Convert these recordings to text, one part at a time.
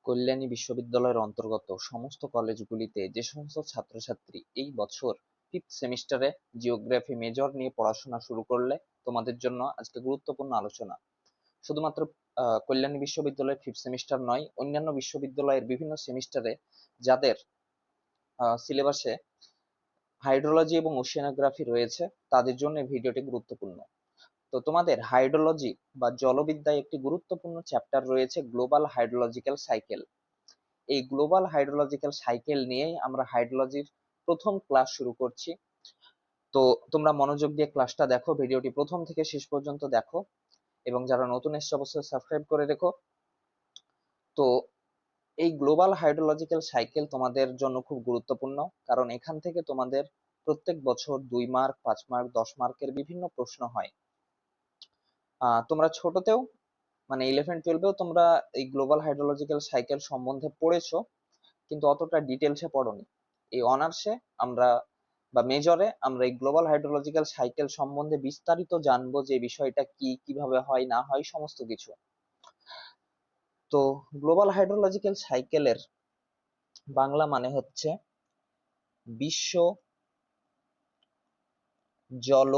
কল্যাণী বিশ্ববিদ্যালয়ের অন্তর্গত সমস্ত কলেজগুলিতে যে সমস্ত ছাত্রছাত্রী এই বছর ফিফথ সেমিস্টারে জিওগ্রাফি মেজর নিয়ে পড়াশোনা শুরু করলে তোমাদের জন্য আজকে গুরুত্বপূর্ণ আলোচনা। শুধুমাত্র কল্যাণী বিশ্ববিদ্যালয়ের ফিফথ সেমিস্টার নয়, অন্যান্য বিশ্ববিদ্যালয়ের বিভিন্ন সেমিস্টারে যাদের সিলেবাসে হাইড্রোলজি এবং ওশেনোগ্রাফি রয়েছে তাদের জন্য এই ভিডিওটি গুরুত্বপূর্ণ। তো তোমাদের হাইড্রোলজি বা জলবিদ্যায় একটি গুরুত্বপূর্ণ চ্যাপ্টার রয়েছে গ্লোবাল হাইড্রোলজিক্যাল সাইকেল। এই গ্লোবাল হাইড্রোলজিক্যাল সাইকেল নিয়েই আমরা হাইড্রোলজির প্রথম ক্লাস শুরু করছি। তো তোমরা মনোযোগ দিয়ে ক্লাসটা দেখো, ভিডিওটি প্রথম থেকে শেষ পর্যন্ত দেখো, এবং যারা নতুন এসছে অবশ্যই সাবস্ক্রাইব করে রেখো। তো এই গ্লোবাল হাইড্রোলজিক্যাল সাইকেল তোমাদের জন্য খুব গুরুত্বপূর্ণ, কারণ এখান থেকে তোমাদের প্রত্যেক বছর 2 মার্ক, 5 মার্ক, 10 মার্কের বিভিন্ন প্রশ্ন হয়। তোমরা ছোটতেও মানে 11-12-এও তোমরা এই গ্লোবাল হাইড্রোলজিক্যাল সাইকেল সম্বন্ধে পড়েছো, কিন্তু অতটা ডিটেলসে পড়োনি। এই অনার্সে আমরা বা মেজরে আমরা এই গ্লোবাল হাইড্রোলজিক্যাল সাইকেল সম্বন্ধে বিস্তারিত জানবো, যে বিষয়টা কি, কিভাবে হয় না হয়, সমস্ত কিছু। তো গ্লোবাল হাইড্রোলজিক্যাল সাইকেলের বাংলা মানে হচ্ছে বিশ্ব জল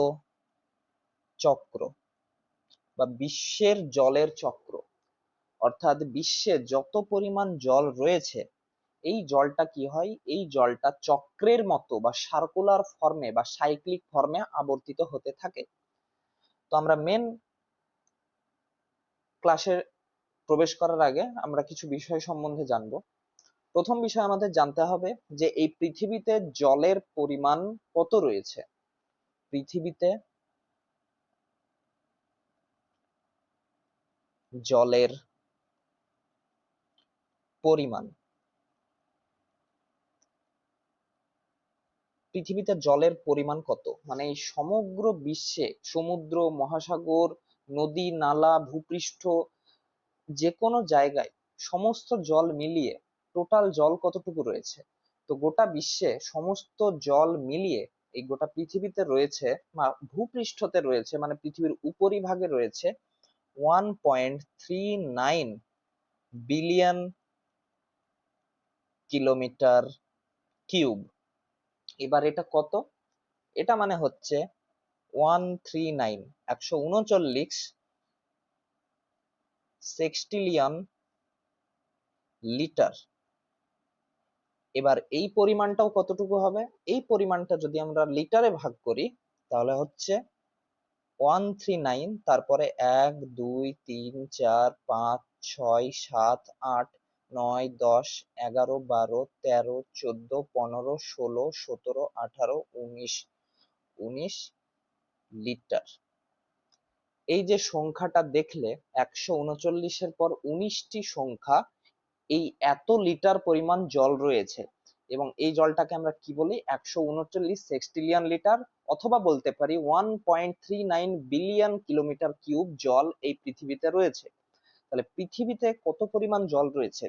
চক্র বা বিশ্বের জলের চক্র। অর্থাৎ বিশ্বে যত পরিমাণ জল রয়েছে, এই জলটা কি হয়, এই জলটা চক্রের মতো বা সার্কুলার ফর্মে বা সাইক্লিক ফর্মে আবর্তিত হতে থাকে। তো আমরা মেন ক্লাসে প্রবেশ করার আগে আমরা কিছু বিষয় সম্বন্ধে জানবো। প্রথম বিষয় আমাদের জানতে হবে যে এই পৃথিবীতে জলের পরিমাণ কত রয়েছে। পৃথিবীতে জলের পরিমাণ, পৃথিবীতে জলের পরিমাণ কত, মানে এই সমগ্র বিশ্বে সমুদ্র, মহাসাগর, নদী, নালা, ভূপৃষ্ঠ, যে কোনো জায়গায় সমস্ত জল মিলিয়ে টোটাল জল কতটুকু রয়েছে। তো গোটা বিশ্বে সমস্ত জল মিলিয়ে এই গোটা পৃথিবীতে রয়েছে বা ভূপৃষ্ঠতে রয়েছে, মানে পৃথিবীর উপরিভাগে রয়েছে 1.39 বিলিয়ন কিলোমিটার কিউব। এবার এটা কত? এটা মানে হচ্ছে 139 সেক্সটিলিয়ন লিটার। এবার এই পরিমাণটাও কতটুকু হবে? এই পরিমাণটা যদি আমরা লিটারে ভাগ করি তাহলে হচ্ছে 139, তারপরে 1, 2, 3, 4, 5, 6, 7, 8, 9, 10, 11, 12, 13, 14, 15, 16, 17, 18, 19 লিটার। এই যে সংখ্যাটা দেখলে 139-এর পর 19টি সংখ্যা, এই এত লিটার পরিমাণ জল রয়েছে। এবং এই জলটাকে আমরা কি বলি? 139 সেক্সটিলিয়ন লিটার, অথবা বলতে পারি 1.39 বিলিয়ন কিলোমিটার কিউব জল এই পৃথিবীতে রয়েছে। তাহলে পৃথিবীতে কত পরিমাণ জল রয়েছে।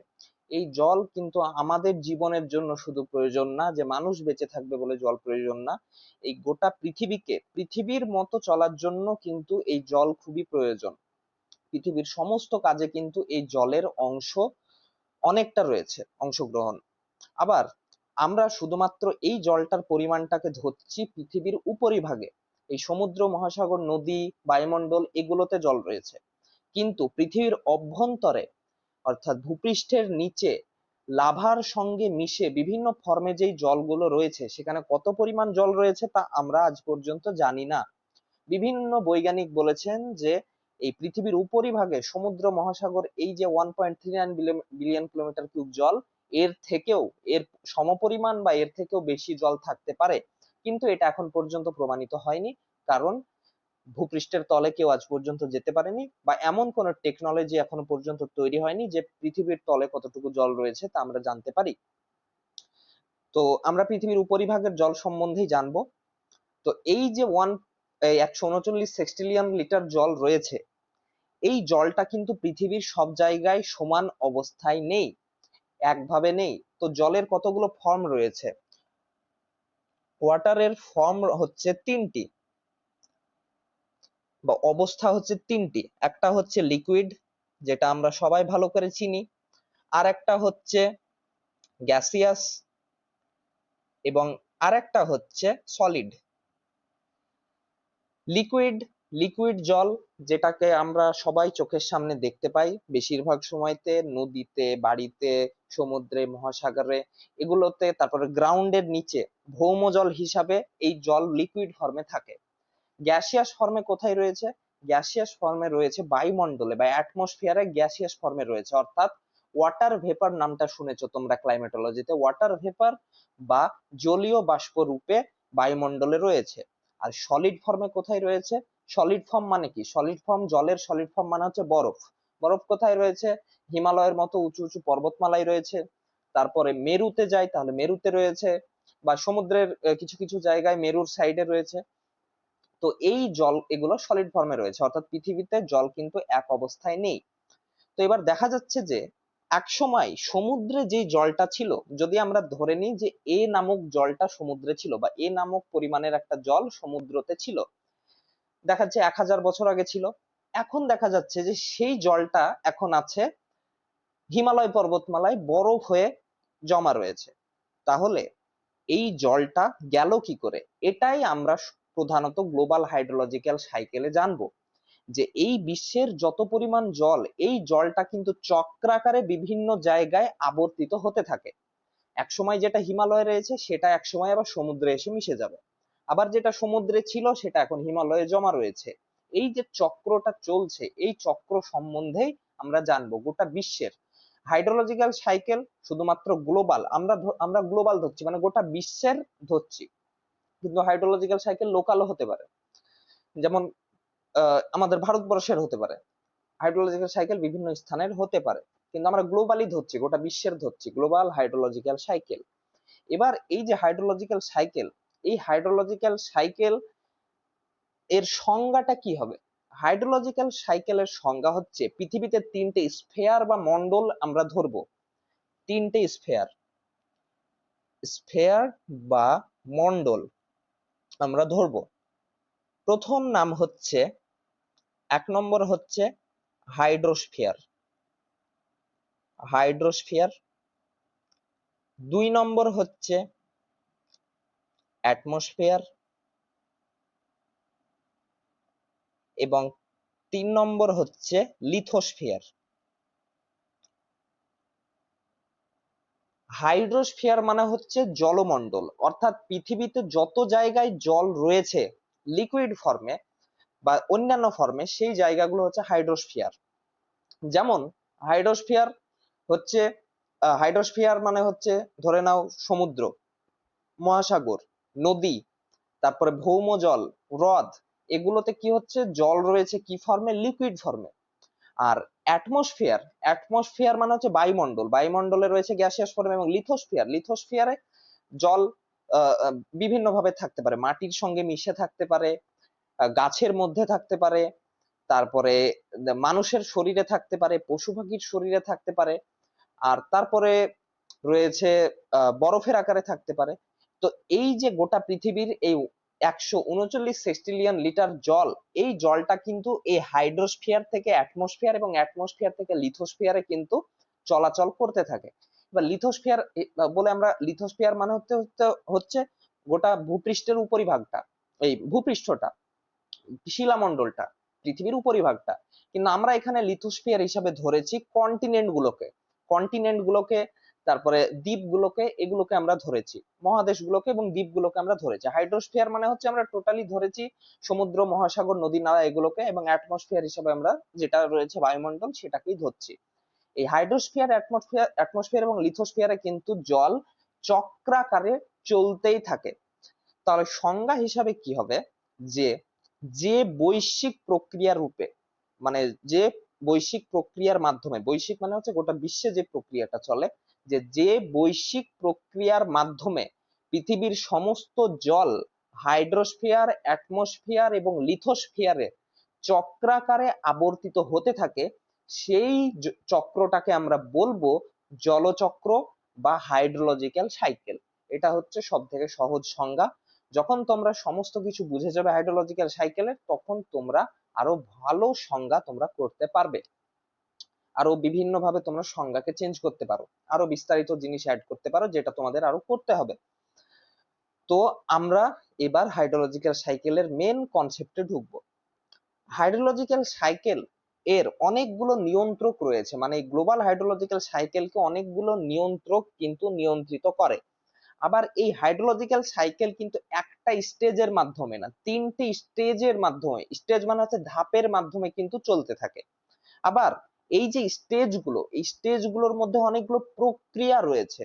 এই জল কিন্তু আমাদের জীবনের জন্য শুধু প্রয়োজন না, যে মানুষ বেঁচে থাকবে বলে জল প্রয়োজন না, এই গোটা পৃথিবীকে পৃথিবীর মতো চলার জন্য কিন্তু এই জল খুবই প্রয়োজন। পৃথিবীর সমস্ত কাজে কিন্তু এই জলের অংশ অনেকটা রয়েছে, অংশগ্রহণ। আবার আমরা শুধুমাত্র এই জলটার পরিমাণটাকে ধরছি পৃথিবীর উপরিভাগে, এই সমুদ্র, মহাসাগর, নদী, বায়ুমণ্ডল, এগুলোতে জল রয়েছে। কিন্তু পৃথিবীর অভ্যন্তরে অর্থাৎ ভূপৃষ্ঠের নিচে লাভার সঙ্গে মিশে বিভিন্ন ফর্মে যেই জলগুলো রয়েছে, সেখানে কত পরিমাণ জল রয়েছে তা আমরা আজ পর্যন্ত জানি না। বিভিন্ন বৈজ্ঞানিক বলেছেন যে এই পৃথিবীর উপরিভাগে সমুদ্র, মহাসাগর, এই যে 1.39 বিলিয়ন কিলোমিটার কিউব জল, এর থেকেও, এর সমপরিমাণ বা এর থেকেও বেশি জল থাকতে পারে, কিন্তু এটা এখন পর্যন্ত প্রমাণিত হয়নি, কারণ ভূপৃষ্ঠের তলে কেউ আজ পর্যন্ত যেতে পারেনি, বা এমন কোন টেকনোলজি এখনো পর্যন্ত তৈরি হয়নি যে পৃথিবীর তলে কতটুকু জল রয়েছে তা আমরা জানতে পারি। তো আমরা পৃথিবীর উপরিভাগের জল সম্বন্ধেই জানবো। তো এই যে 139 সেক্সটিলিয়ন লিটার জল রয়েছে, এই জলটা কিন্তু পৃথিবীর সব জায়গায় সমান অবস্থায় নেই, একভাবে নেই। তো জলের কতগুলো ফর্ম রয়েছে? ওয়াটারের ফর্ম হচ্ছে 3টি, বা অবস্থা হচ্ছে 3টি। একটা হচ্ছে লিকুইড, যেটা আমরা সবাই ভালো করে চিনি। আর একটা হচ্ছে গ্যাসিয়াস এবং আর একটা হচ্ছে সলিড। লিকুইড, লিকুইড জল যেটাকে আমরা সবাই চোখের সামনে দেখতে পাই বেশিরভাগ সময়তে, নদীতে, বাড়িতে, সমুদ্রে, মহাসাগরে, এগুলোতে, তারপরে গ্রাউন্ডের নিচে ভৌম জল হিসাবে এই জল লিকুইড ফর্মে থাকে। গ্যাসিয়াস ফর্মে কোথায় রয়েছে? গ্যাসিয়াস ফর্মে রয়েছে বায়ুমণ্ডলে বা অ্যাটমসফিয়ারে, গ্যাসিয়াস ফর্মে রয়েছে, অর্থাৎ ওয়াটার ভেপার নামটা শুনেছো তোমরা ক্লাইমেটোলজিতে, ওয়াটার ভেপার বা জলীয় বাষ্প রূপে বায়ুমণ্ডলে রয়েছে। আর সলিড ফর্মে কোথায় রয়েছে? সলিড ফর্ম মানে কি? সলিড ফর্ম, জলের সলিড ফর্ম মানে হচ্ছে বরফ। বরফ কোথায় রয়েছে? হিমালয়ের মতো উঁচু উঁচু পর্বতমালায় রয়েছে, তারপরে মেরুতে যাই তাহলে মেরুতে রয়েছে, বা সমুদ্রের কিছু কিছু জায়গায় মেরুর সাইডে রয়েছে। তো এই জল এগুলো সলিড ফর্মে রয়েছে, অর্থাৎ পৃথিবীতে জল কিন্তু এক অবস্থায় নেই। তো এবার দেখা যাচ্ছে যে একসময় সমুদ্রে যে জলটা ছিল, যদি আমরা ধরে নিই যে এ নামক জলটা সমুদ্রে ছিল, বা এ নামক পরিমাণের একটা জল সমুদ্রতে ছিল, দেখা যাচ্ছে 1000 বছর আগে ছিল, এখন দেখা যাচ্ছে যে সেই জলটা এখন আছে হিমালয় পর্বতমালায় বরফ হয়ে জমা রয়েছে। তাহলে এই জলটা গেল কি করে? এটাই আমরা প্রধানত গ্লোবাল হাইড্রোলজিক্যাল সাইকেলে জানবো, যে এই বিশ্বের যত পরিমাণ জল, এই জলটা কিন্তু চক্রাকারে বিভিন্ন জায়গায় আবর্তিত হতে থাকে। একসময় যেটা হিমালয়ে রয়েছে সেটা একসময় আবার সমুদ্রে এসে মিশে যাবে, আবার যেটা সমুদ্রে ছিল সেটা এখন হিমালয়ে জমা রয়েছে। এই যে চক্রটা চলছে, এই চক্র সম্বন্ধেই আমরা জানবো গোটা বিশ্বের। হাইড্রোলজিক্যাল সাইকেল শুধুমাত্র গ্লোবাল, আমরা গ্লোবাল ধরছি, মানে গোটা বিশ্বের ধরছি, কিন্তু হাইড্রোলজিক্যাল সাইকেল লোকালও হতে পারে, যেমন আমাদের ভারতবর্ষের হতে পারে। হাইড্রোলজিক্যাল সাইকেল বিভিন্ন স্থানের হতে পারে, কিন্তু আমরা গ্লোবালি ধরছি, গোটা বিশ্বের ধরছি, গ্লোবাল হাইড্রোলজিক্যাল সাইকেল। এবার এই যে হাইড্রোলজিক্যাল সাইকেল, এই হাইড্রোলজিক্যাল সাইকেল এর সংজ্ঞাটা কি হবে? হাইড্রোলজিক্যাল সাইকেলের সংজ্ঞা হচ্ছে, পৃথিবীতে তিনটে স্ফেয়ার বা মন্ডল আমরা ধরবো, তিনটে স্ফেয়ার, স্ফেয়ার বা মন্ডল আমরা ধরবো। প্রথম নাম হচ্ছে, 1 নম্বর হচ্ছে হাইড্রোস্ফিয়ার, হাইড্রোস্ফিয়ার। 2 নম্বর হচ্ছে অ্যাটমসফিয়ার, এবং 3 নম্বর হচ্ছে লিথোস্ফিয়ার। হাইড্রোস্ফিয়ার মানে হচ্ছে জলমণ্ডল, অর্থাৎ পৃথিবীতে যত জায়গায় জল রয়েছে লিকুইড ফর্মে বা অন্যান্য ফর্মে, সেই জায়গাগুলো হচ্ছে হাইড্রোস্ফিয়ার। যেমন হাইড্রোস্ফিয়ার হচ্ছে, হাইড্রোস্ফিয়ার মানে হচ্ছে ধরে নাও সমুদ্র, মহাসাগর, নদী, তারপরে ভৌমজল, হ্রদ, এগুলোতে কি হচ্ছে জল রয়েছে কি ফর্মে? লিকুইড ফর্মে। আর অ্যাটমসফিয়ার, অ্যাটমসফিয়ার মানে হচ্ছে বায়ুমণ্ডল, বায়ুমণ্ডলে রয়েছে গ্যাসিয়াস ফর্মে। এবং লিথোস্ফিয়ার, লিথোস্ফিয়ারে জল বিভিন্ন ভাবে থাকতে পারে, মাটির সঙ্গে মিশে থাকতে পারে, গাছের মধ্যে থাকতে পারে, তারপরে মানুষের শরীরে থাকতে পারে, পশু পাখির শরীরে থাকতে পারে, আর তারপরে রয়েছে বরফের আকারে থাকতে পারে। তো এই যে গোটা পৃথিবীর এই 139 সেস্টিলিয়ন লিটার জল, এই জলটা কিন্তু এই হাইড্রোস্ফিয়ার থেকে অ্যাটমসফিয়ার এবং অ্যাটমসফিয়ার থেকে লিথোস্ফিয়ারে কিন্তু চলাচল করতে থাকে। এবার লিথোস্ফিয়ার বলে আমরা, লিথোস্ফিয়ার মানে হচ্ছে গোটা ভূপৃষ্ঠের উপরিভাগটা, এই ভূপৃষ্ঠটা, শিলামণ্ডলটা, পৃথিবীর উপরিভাগটা। কিন্তু আমরা এখানে লিথোস্ফিয়ার হিসাবে ধরেছি কন্টিনেন্ট গুলোকে, কন্টিনেন্ট গুলোকে, তারপরে দ্বীপগুলোকে, এগুলোকে আমরা ধরেছি, মহাদেশগুলোকে এবং দ্বীপগুলোকে আমরা ধরেছি। হাইড্রোস্ফিয়ার মানে হচ্ছে আমরা টোটালি ধরেছি সমুদ্র, মহাসাগর, নদী, নালা, এগুলোকে, এবং অ্যাটমসফিয়ার হিসাবে আমরা যেটা রয়েছে বায়ুমণ্ডল সেটাকেই ধরছি। এই হাইড্রোস্ফিয়ার, অ্যাটমসফিয়ার এবং লিথোস্ফিয়ারে কিন্তু জল চক্রাকারে চলতেই থাকে। তাহলে সংজ্ঞা হিসাবে কি হবে? যে যে বৈশ্বিক প্রক্রিয়া রূপে, মানে যে বৈশ্বিক প্রক্রিয়ার মাধ্যমে, বৈশ্বিক মানে হচ্ছে গোটা বিশ্বে যে প্রক্রিয়াটা চলে, যে যে বৈশ্বিক প্রক্রিয়ার মাধ্যমে পৃথিবীর সমস্ত জল হাইড্রোস্ফিয়ার, অ্যাটমসফিয়ার এবং লিথোস্ফিয়ারে চক্রাকারে আবর্তিত হতে থাকে, সেই চক্রটাকে আমরা বলবো জলচক্র বা হাইড্রোলজিক্যাল সাইকেল। এটা হচ্ছে সব থেকে সহজ সংজ্ঞা। যখন তোমরা সমস্ত কিছু বুঝে যাবে হাইড্রোলজিক্যাল সাইকেলের, তখন তোমরা আরো ভালো সংজ্ঞা তোমরা করতে পারবে। আরো বিভিন্ন ভাবে তোমরা সংজ্ঞাকে চেঞ্জ করতে পারো, আরো বিস্তারিত জিনিস অ্যাড করতে পারো, যেটা তোমাদের আরো করতে হবে। তো আমরা এবার হাইড্রোলজিক্যাল সাইকেলের মেন কনসেপ্টে ঢুকবো। হাইড্রোলজিক্যাল সাইকেল এর অনেকগুলো নিয়ন্ত্রক রয়েছে, মানে গ্লোবাল হাইড্রোলজিক্যাল সাইকেলকে অনেকগুলো নিয়ন্ত্রক কিন্তু নিয়ন্ত্রিত করে। আবার এই হাইড্রোলজিক্যাল সাইকেল কিন্তু একটা স্টেজের মাধ্যমে না, তিনটি স্টেজের মাধ্যমে, স্টেজ মানে হচ্ছে ধাপের মাধ্যমে কিন্তু চলতে থাকে। আবার এই যে স্টেজগুলো, এই স্টেজগুলোর মধ্যে অনেকগুলো প্রক্রিয়া রয়েছে,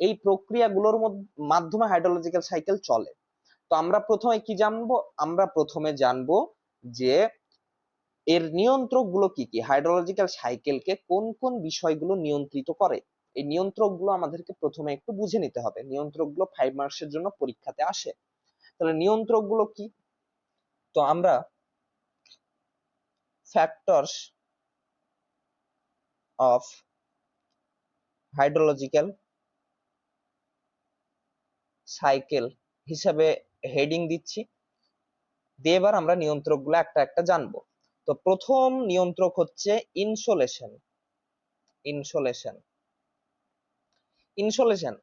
এই প্রক্রিয়াগুলোর মাধ্যমে হাইড্রোলজিক্যাল সাইকেল চলে। তো আমরা প্রথমে কি জানবো? আমরা প্রথমে জানবো যে এর নিয়ন্ত্রক গুলো কি কি, হাইড্রোলজিক্যাল সাইকেলকে কোন কোন বিষয়গুলো নিয়ন্ত্রিত করে। এই নিয়ন্ত্রক গুলো আমাদেরকে প্রথমে একটু বুঝে নিতে হবে। নিয়ন্ত্রক গুলো 5 মার্কসের জন্য পরীক্ষাতে আসে। তাহলে নিয়ন্ত্রক গুলো কি? তো আমরা ফ্যাক্টরস অফ হাইড্রোলজিক্যাল সাইকেল হিসাবে হেডিং দিচ্ছি, দিয়ে এবার আমরা নিয়ন্ত্রক গুলো একটা একটা জানবো। তো প্রথম নিয়ন্ত্রক হচ্ছে ইনসোলেশন। ইনসোলেশন ইনসোলেশন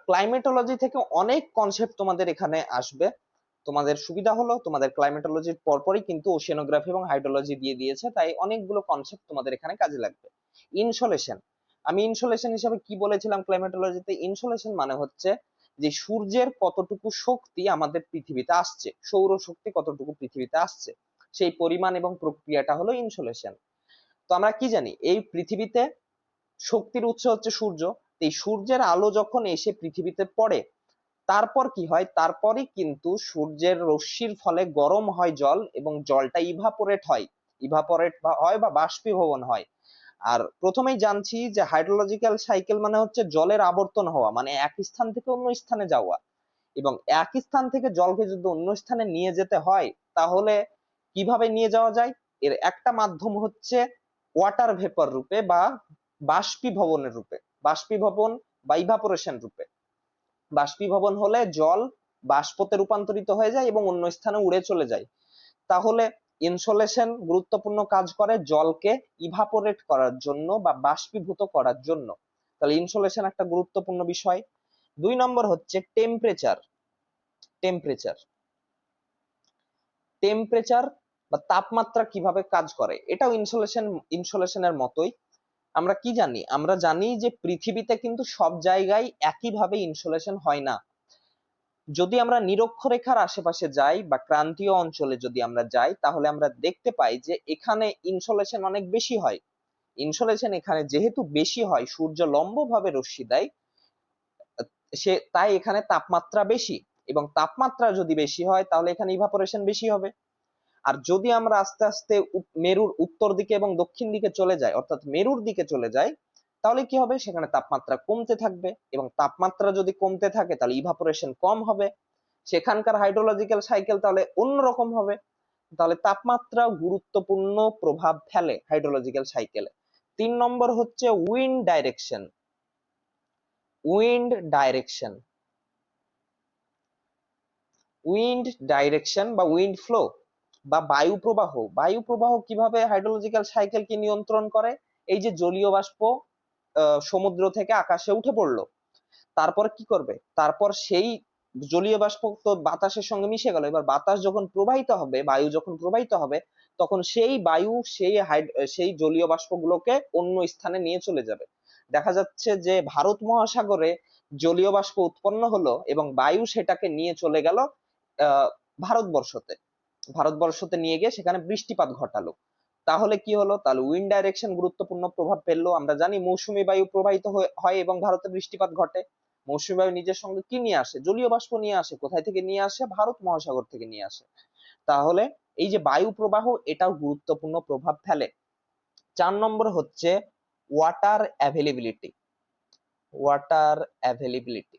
ক্লাইমেটোলজি থেকে অনেক কনসেপ্ট তোমাদের এখানে আসবে। তোমাদের সুবিধা হলো তোমাদের ক্লাইমেটোলজির পরপরই কিন্তু ওশেনোগ্রাফি এবং হাইড্রোলজি দিয়ে দিয়েছে, তাই অনেকগুলো কনসেপ্ট তোমাদের এখানে কাজে লাগবে। ইনসোলেশন, আমি ইনসোলেশন হিসাবে কি বলেছিলাম ক্লাইমেটোলজিতে? ইনসোলেশন মানে হচ্ছে যে সূর্যের কতটুকু শক্তি আমাদের পৃথিবীতে আসছে, সৌর শক্তি কতটুকু পৃথিবীতে আসছে, সেই পরিমাণ এবং প্রক্রিয়াটা হলো ইনসোলেশন। তো আমরা কি জানি, এই পৃথিবীতে শক্তির উৎস হচ্ছে সূর্য। এই সূর্যের আলো যখন এসে পৃথিবীতে পড়ে, তারপর কি হয়? তারপরই কিন্তু সূর্যের রশ্মির ফলে গরম হয় জল, এবং জলটা ইভাপোরেট হয়, হয় বা বাষ্পীভবন হয়। আর প্রথমেই জানছি যে হাইড্রোলজিক্যাল সাইকেল মানে হচ্ছে জলের আবর্তন হওয়া, মানে এক স্থান থেকে অন্য স্থানে যাওয়া। এবং এক স্থান থেকে জলকে যদি অন্য স্থানে নিয়ে যেতে হয়, তাহলে কিভাবে নিয়ে যাওয়া যায়? এর একটা মাধ্যম হচ্ছে ওয়াটার ভেপর রূপে বা বাষ্পীভবনের রূপে, বাষ্পীভবন বা ইভাপোরেশন রূপে। বাষ্পীভবন হলে জল বাষ্পতে রূপান্তরিত হয়ে যায় এবং অন্য স্থানে উড়ে চলে যায়। তাহলে ইনসোলেশন গুরুত্বপূর্ণ কাজ করে জলকে ইভাপোরেট করার জন্য বা বাষ্পীভূত করার জন্য। তাহলে ইনসোলেশন একটা গুরুত্বপূর্ণ বিষয়। 2 নম্বর হচ্ছে টেম্পারেচার। টেম্পারেচার টেম্পারেচার বা তাপমাত্রা কিভাবে কাজ করে, এটাও ইনসোলেশনের মতোই। আমরা কি জানি? আমরা জানি যে পৃথিবীতে কিন্তু সব জায়গায় একইভাবে ইনসোলেশন হয় না। যদি আমরা নিরক্ষরেখার আশেপাশে যাই বা ক্রান্তীয় অঞ্চলে যদি আমরা যাই, তাহলে আমরা দেখতে পাই যে এখানে ইনসোলেশন অনেক বেশি হয়। ইনসোলেশন এখানে যেহেতু বেশি হয়, সূর্য লম্বভাবে রশ্মি দেয়, তাই এখানে তাপমাত্রা বেশি, এবং তাপমাত্রা যদি বেশি হয় তাহলে এখানে ইভাপোরেশন বেশি হবে। আর যদি আমরা আস্তে আস্তে মেরুর উত্তর দিকে এবং দক্ষিণ দিকে চলে যাই, অর্থাৎ মেরুর দিকে চলে যাই, তাহলে কি হবে? সেখানে তাপমাত্রা কমতে থাকবে, এবং তাপমাত্রা যদি কমতে থাকে তাহলে ইভাপোরেশন কম হবে, সেখানকার হাইড্রোলজিক্যাল সাইকেল তাহলে অন্যরকম হবে। তাহলে তাপমাত্রা গুরুত্বপূর্ণ প্রভাব ফেলে হাইড্রোলজিক্যাল সাইকেলে। 3 নম্বর হচ্ছে wind direction. Wind direction wind direction বা উইন্ড ফ্লো বা বায়ু প্রবাহ। বায়ু প্রবাহ কিভাবে হাইড্রোলজিক্যাল সাইকেলকে নিয়ন্ত্রণ করে? এই যে জলীয় বাষ্প সমুদ্র থেকে আকাশে উঠে পড়লো, তারপর কি করবে? তারপর সেই জলীয় বাষ্প তো বাতাসের সঙ্গে মিশে গেল, এবার বাতাস যখন প্রবাহিত হবে, বায়ু যখন প্রবাহিত হবে, তখন সেই বায়ু সেই জলীয় বাষ্পগুলোকে অন্য স্থানে নিয়ে চলে যাবে। দেখা যাচ্ছে যে ভারত মহাসাগরে জলীয় বাষ্প উৎপন্ন হলো এবং বায়ু সেটাকে নিয়ে চলে গেল আহ ভারতবর্ষতে, ভারতবর্ষতে নিয়ে গিয়ে সেখানে বৃষ্টিপাত ঘটালো। তাহলে কি হলো? তাহলে উইন্ড ডাইরেকশন গুরুত্বপূর্ণ প্রভাব ফেললো। আমরা জানি মৌসুমী বায়ু প্রবাহিত হয় এবং ভারতে বৃষ্টিপাত ঘটে। মৌসুমী বায়ু নিজের সঙ্গে কি নিয়ে আসে? জলীয় বাষ্প নিয়ে আসে। কোথায় থেকে নিয়ে আসে? ভারত মহাসাগর থেকে নিয়ে আসে। তাহলে এই যে বায়ু প্রবাহ, এটাও গুরুত্বপূর্ণ প্রভাব ফেলে। 4 নম্বর হচ্ছে ওয়াটার অ্যাভেলেবিলিটি। ওয়াটার অ্যাভেলেবিলিটি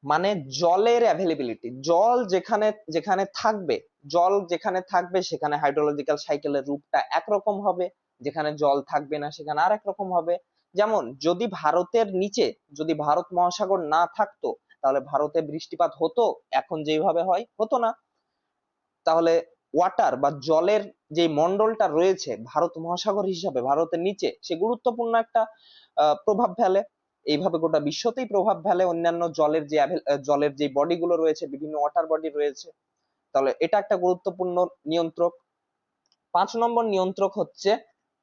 মানে জলের অ্যাভেলেবিলিটি। জল যেখানে যেখানে থাকবে, জল যেখানে থাকবে সেখানে হাইড্রোলজিক্যাল সাইকেলের রূপটা একরকম হবে, যেখানে জল থাকবে না সেখানে আরেক রকম হবে। যেমন যদি ভারতের নিচে, যদি ভারত মহাসাগর না থাকতো, তাহলে ভারতে বৃষ্টিপাত হতো? এখন যেভাবে হয় হতো না। তাহলে ওয়াটার বা জলের যে মন্ডলটা রয়েছে ভারত মহাসাগর হিসাবে ভারতের নিচে, সে গুরুত্বপূর্ণ একটা প্রভাব ফেলে। এইভাবে গোটা বিশ্বতেই প্রভাব ফেলে অন্যান্য জলের যে বডি গুলো রয়েছে, বিভিন্ন ওয়াটার বডি রয়েছে। তাহলে এটা একটা গুরুত্বপূর্ণ নিয়ন্ত্রক। 5 নম্বর নিয়ন্ত্রক হচ্ছে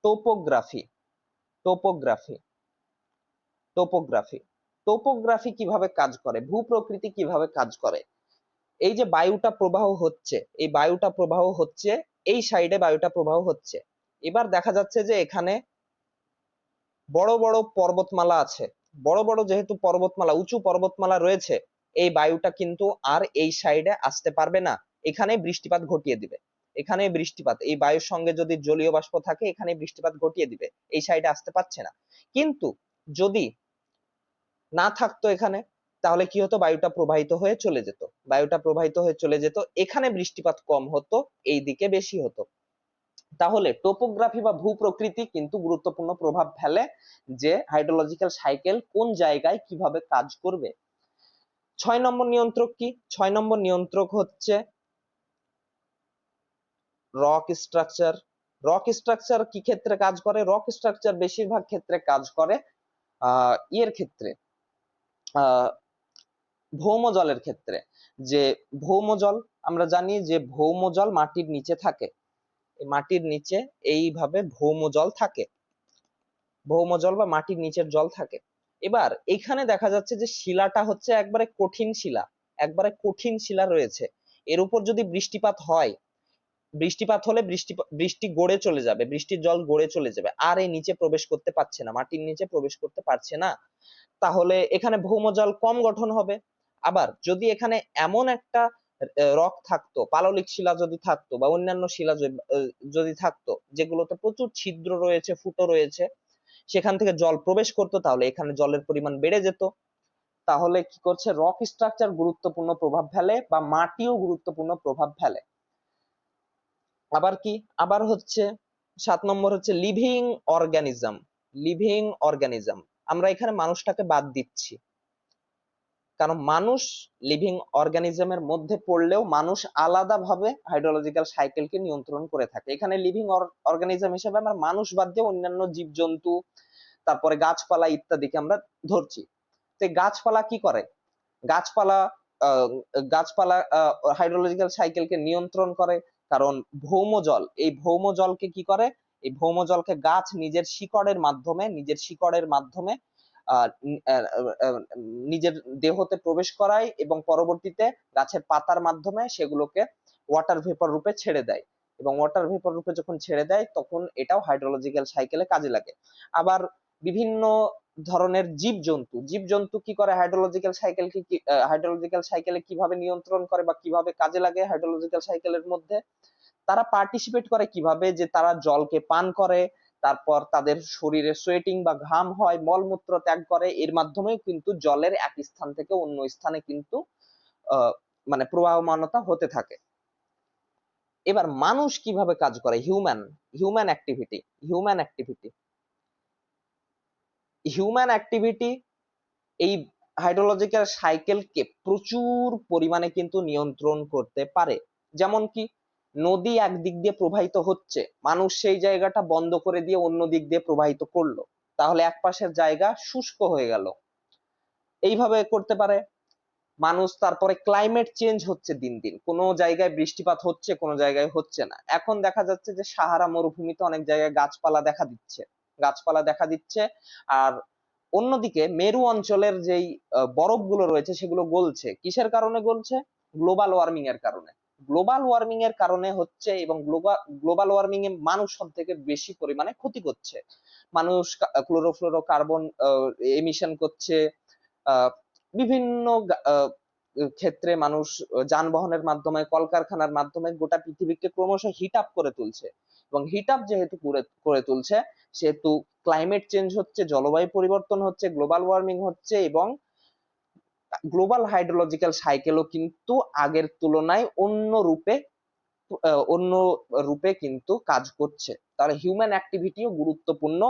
টোপোগ্রাফি। টোপোগ্রাফি টোপোগ্রাফি টোপোগ্রাফি কিভাবে কাজ করে, ভূপ্রকৃতি কিভাবে কাজ করে। এই যে বায়ুটা প্রবাহ হচ্ছে, এই বায়ুটা প্রবাহ হচ্ছে, এই সাইডে বায়ুটা প্রবাহ হচ্ছে। এবার দেখা যাচ্ছে যে এখানে বড় বড় পর্বতমালা আছে, বড় বড় যেহেতু পর্বতমালা, উঁচু পর্বতমালা রয়েছে, এই বায়ুটা কিন্তু আর এই সাইডে আসতে পারবে না, এখানে বৃষ্টিপাত ঘটিয়ে দিবে। এখানে বৃষ্টিপাত, এই বায়ুর সঙ্গে যদি জলীয় বাষ্প থাকে এখানে বৃষ্টিপাত ঘটিয়ে দিবে, এই সাইডে আসতে পারছে না। কিন্তু যদি না থাকতো এখানে, তাহলে কি হতো, বায়ুটা প্রবাহিত হয়ে চলে যেত, বায়ুটা প্রবাহিত হয়ে চলে যেত, এখানে বৃষ্টিপাত কম হতো, এই দিকে বেশি হতো। তাহলে টোপোগ্রাফি বা ভূপ্রকৃতি কিন্তু গুরুত্বপূর্ণ প্রভাব ফেলে যে হাইড্রোলজিক্যাল সাইকেল কোন জায়গায় কিভাবে কাজ করবে। 6 নম্বর নিয়ন্ত্রক কি? 6 নম্বর নিয়ন্ত্রক হচ্ছে রক স্ট্রাকচার। রক স্ট্রাকচার কি ক্ষেত্রে কাজ করে? রক স্ট্রাকচার বেশিরভাগ ক্ষেত্রে কাজ করে ইয়ের ক্ষেত্রে, ভৌম জলের ক্ষেত্রে। যে ভৌম জল, আমরা জানি যে ভৌম জল মাটির নিচে থাকে, মাটির নিচে এইভাবে ভৌম জল থাকে, ভৌম জল বা মাটির নিচের জল থাকে। এবার এখানে দেখা যাচ্ছে যে শিলাটা হচ্ছে একবারে কঠিন শিলা, একবারে কঠিন শিলা রয়েছে। এর উপর যদি বৃষ্টিপাত হয়, বৃষ্টিপাত হলে বৃষ্টি গড়ে চলে যাবে, বৃষ্টির জল গড়ে চলে যাবে, আর এই নিচে প্রবেশ করতে পারছে না, মাটির নিচে প্রবেশ করতে পারছে না। তাহলে এখানে ভৌমজল কম গঠন হবে। আবার যদি এখানে এমন একটা রক থাকতো, পাললিক শিলা যদি থাকতো বা অন্যান্য শিলা যদি থাকতো যেগুলোতে প্রচুর ছিদ্র রয়েছে, ফুটো রয়েছে, সেখান থেকে জল প্রবেশ করতো, তাহলে এখানে জলের পরিমাণ বেড়ে যেত। তাহলে কি করছে, রক স্ট্রাকচার গুরুত্বপূর্ণ প্রভাব ফেলে বা মাটিও গুরুত্বপূর্ণ প্রভাব ফেলে। আবার কি, আবার হচ্ছে 7 নম্বর হচ্ছে লিভিং অর্গানিজম। লিভিং অর্গানিজম, আমরা এখানে মানুষটাকে বাদ দিচ্ছি, কারণ মানুষ লিভিং অর্গানিজমের মধ্যে পড়লেও মানুষ আলাদাভাবে হাইড্রোলজিক্যাল সাইকেলকে নিয়ন্ত্রণ করে থাকে। এখানে লিভিং অর্গানিজম হিসেবে আমরা মানুষ বাদ দিয়ে অন্যান্য জীবজন্তু, তারপরে গাছপালা ইত্যাদিকে আমরা ধরছি। তো গাছপালা কি করে? গাছপালা আহ, গাছপালা হাইড্রোলজিক্যাল সাইকেলকে নিয়ন্ত্রণ করে, কারণ ভৌম জল, এই ভৌম জলকে কি করে, এই ভৌম জলকে গাছ নিজের শিকড়ের মাধ্যমে আহ, আহ, আহ, নিজের দেহতে প্রবেশ করায় এবং পরবর্তীতে গাছের পাতার মাধ্যমে সেগুলোকে ওয়াটার ভেপর রূপে ছেড়ে দেয়, এবং ওয়াটার ভেপর রূপে যখন ছেড়ে দেয় তখন এটাও হাইড্রোলজিক্যাল সাইকেলে কাজে লাগে। আবার বিভিন্ন ধরনের জীবজন্তু, জীবজন্তু কি করে হাইড্রোলজিক্যাল সাইকেলে কিভাবে নিয়ন্ত্রণ করে বা কিভাবে কাজে লাগে হাইড্রোলজিক্যাল সাইকেলের মধ্যে, তারা পার্টিসিপেট করে কিভাবে, যে তারা জলকে পান করে, তারপর তাদের শরীরে সোয়েটিং বা ঘাম হয়, মলমূত্র ত্যাগ করে, এর মাধ্যমেও কিন্তু জলের এক স্থান থেকে অন্য স্থানে কিন্তু আহ মানে প্রবাহমানতা হতে থাকে। এবার মানুষ কিভাবে কাজ করে, human activity. Human activity human activity এই হাইড্রোলজিক্যাল সাইকেলকে প্রচুর পরিমাণে কিন্তু নিয়ন্ত্রণ করতে পারে। যেমন কি, নদী একদিক দিয়ে প্রবাহিত হচ্ছে, মানুষ সেই জায়গাটা বন্ধ করে দিয়ে অন্য দিক দিয়ে প্রবাহিত করলো, তাহলে এক পাশের জায়গা শুষ্ক হয়ে গেল, এইভাবে করতে পারে মানুষ। তারপরে ক্লাইমেট চেঞ্জ হচ্ছে দিন দিন, কোনো জায়গায় বৃষ্টিপাত হচ্ছে, কোনো জায়গায় হচ্ছে না। এখন দেখা যাচ্ছে যে সাহারা মরুভূমিতে অনেক জায়গায় গাছপালা দেখা দিচ্ছে। আর অন্যদিকে মেরু অঞ্চলের যেই বরফগুলো রয়েছে সেগুলো গলছে, কিসের কারণে গলছে? গ্লোবাল ওয়ার্মিং এর কারণে। গ্লোবাল ওয়ার্মিং এর কারণে হচ্ছে, এবং গ্লোবাল ওয়ার্মিং এ মানুষ সব থেকে বেশি পরিমাণে ক্ষতি করছে। মানুষ ক্লোরোফ্লোরোকার্বন এমিশন করছে, আহ, বিভিন্ন ক্ষেত্রে মানুষ যানবাহনের মাধ্যমে, কলকারখানার মাধ্যমে গোটা পৃথিবীকে ক্রমশ হিট আপ করে তুলছে, এবং হিট আপ যেহেতু করে তুলছে, সেহেতু ক্লাইমেট চেঞ্জ হচ্ছে, জলবায়ু পরিবর্তন হচ্ছে, গ্লোবাল ওয়ার্মিং হচ্ছে, এবং গ্লোবাল হাইড্রোলজিক্যাল সাইকেলও কিন্তু আগের তুলনায় অন্য রূপে কিন্তু কাজ করছে। তাহলে হিউম্যান অ্যাক্টিভিটিও গুরুত্বপূর্ণ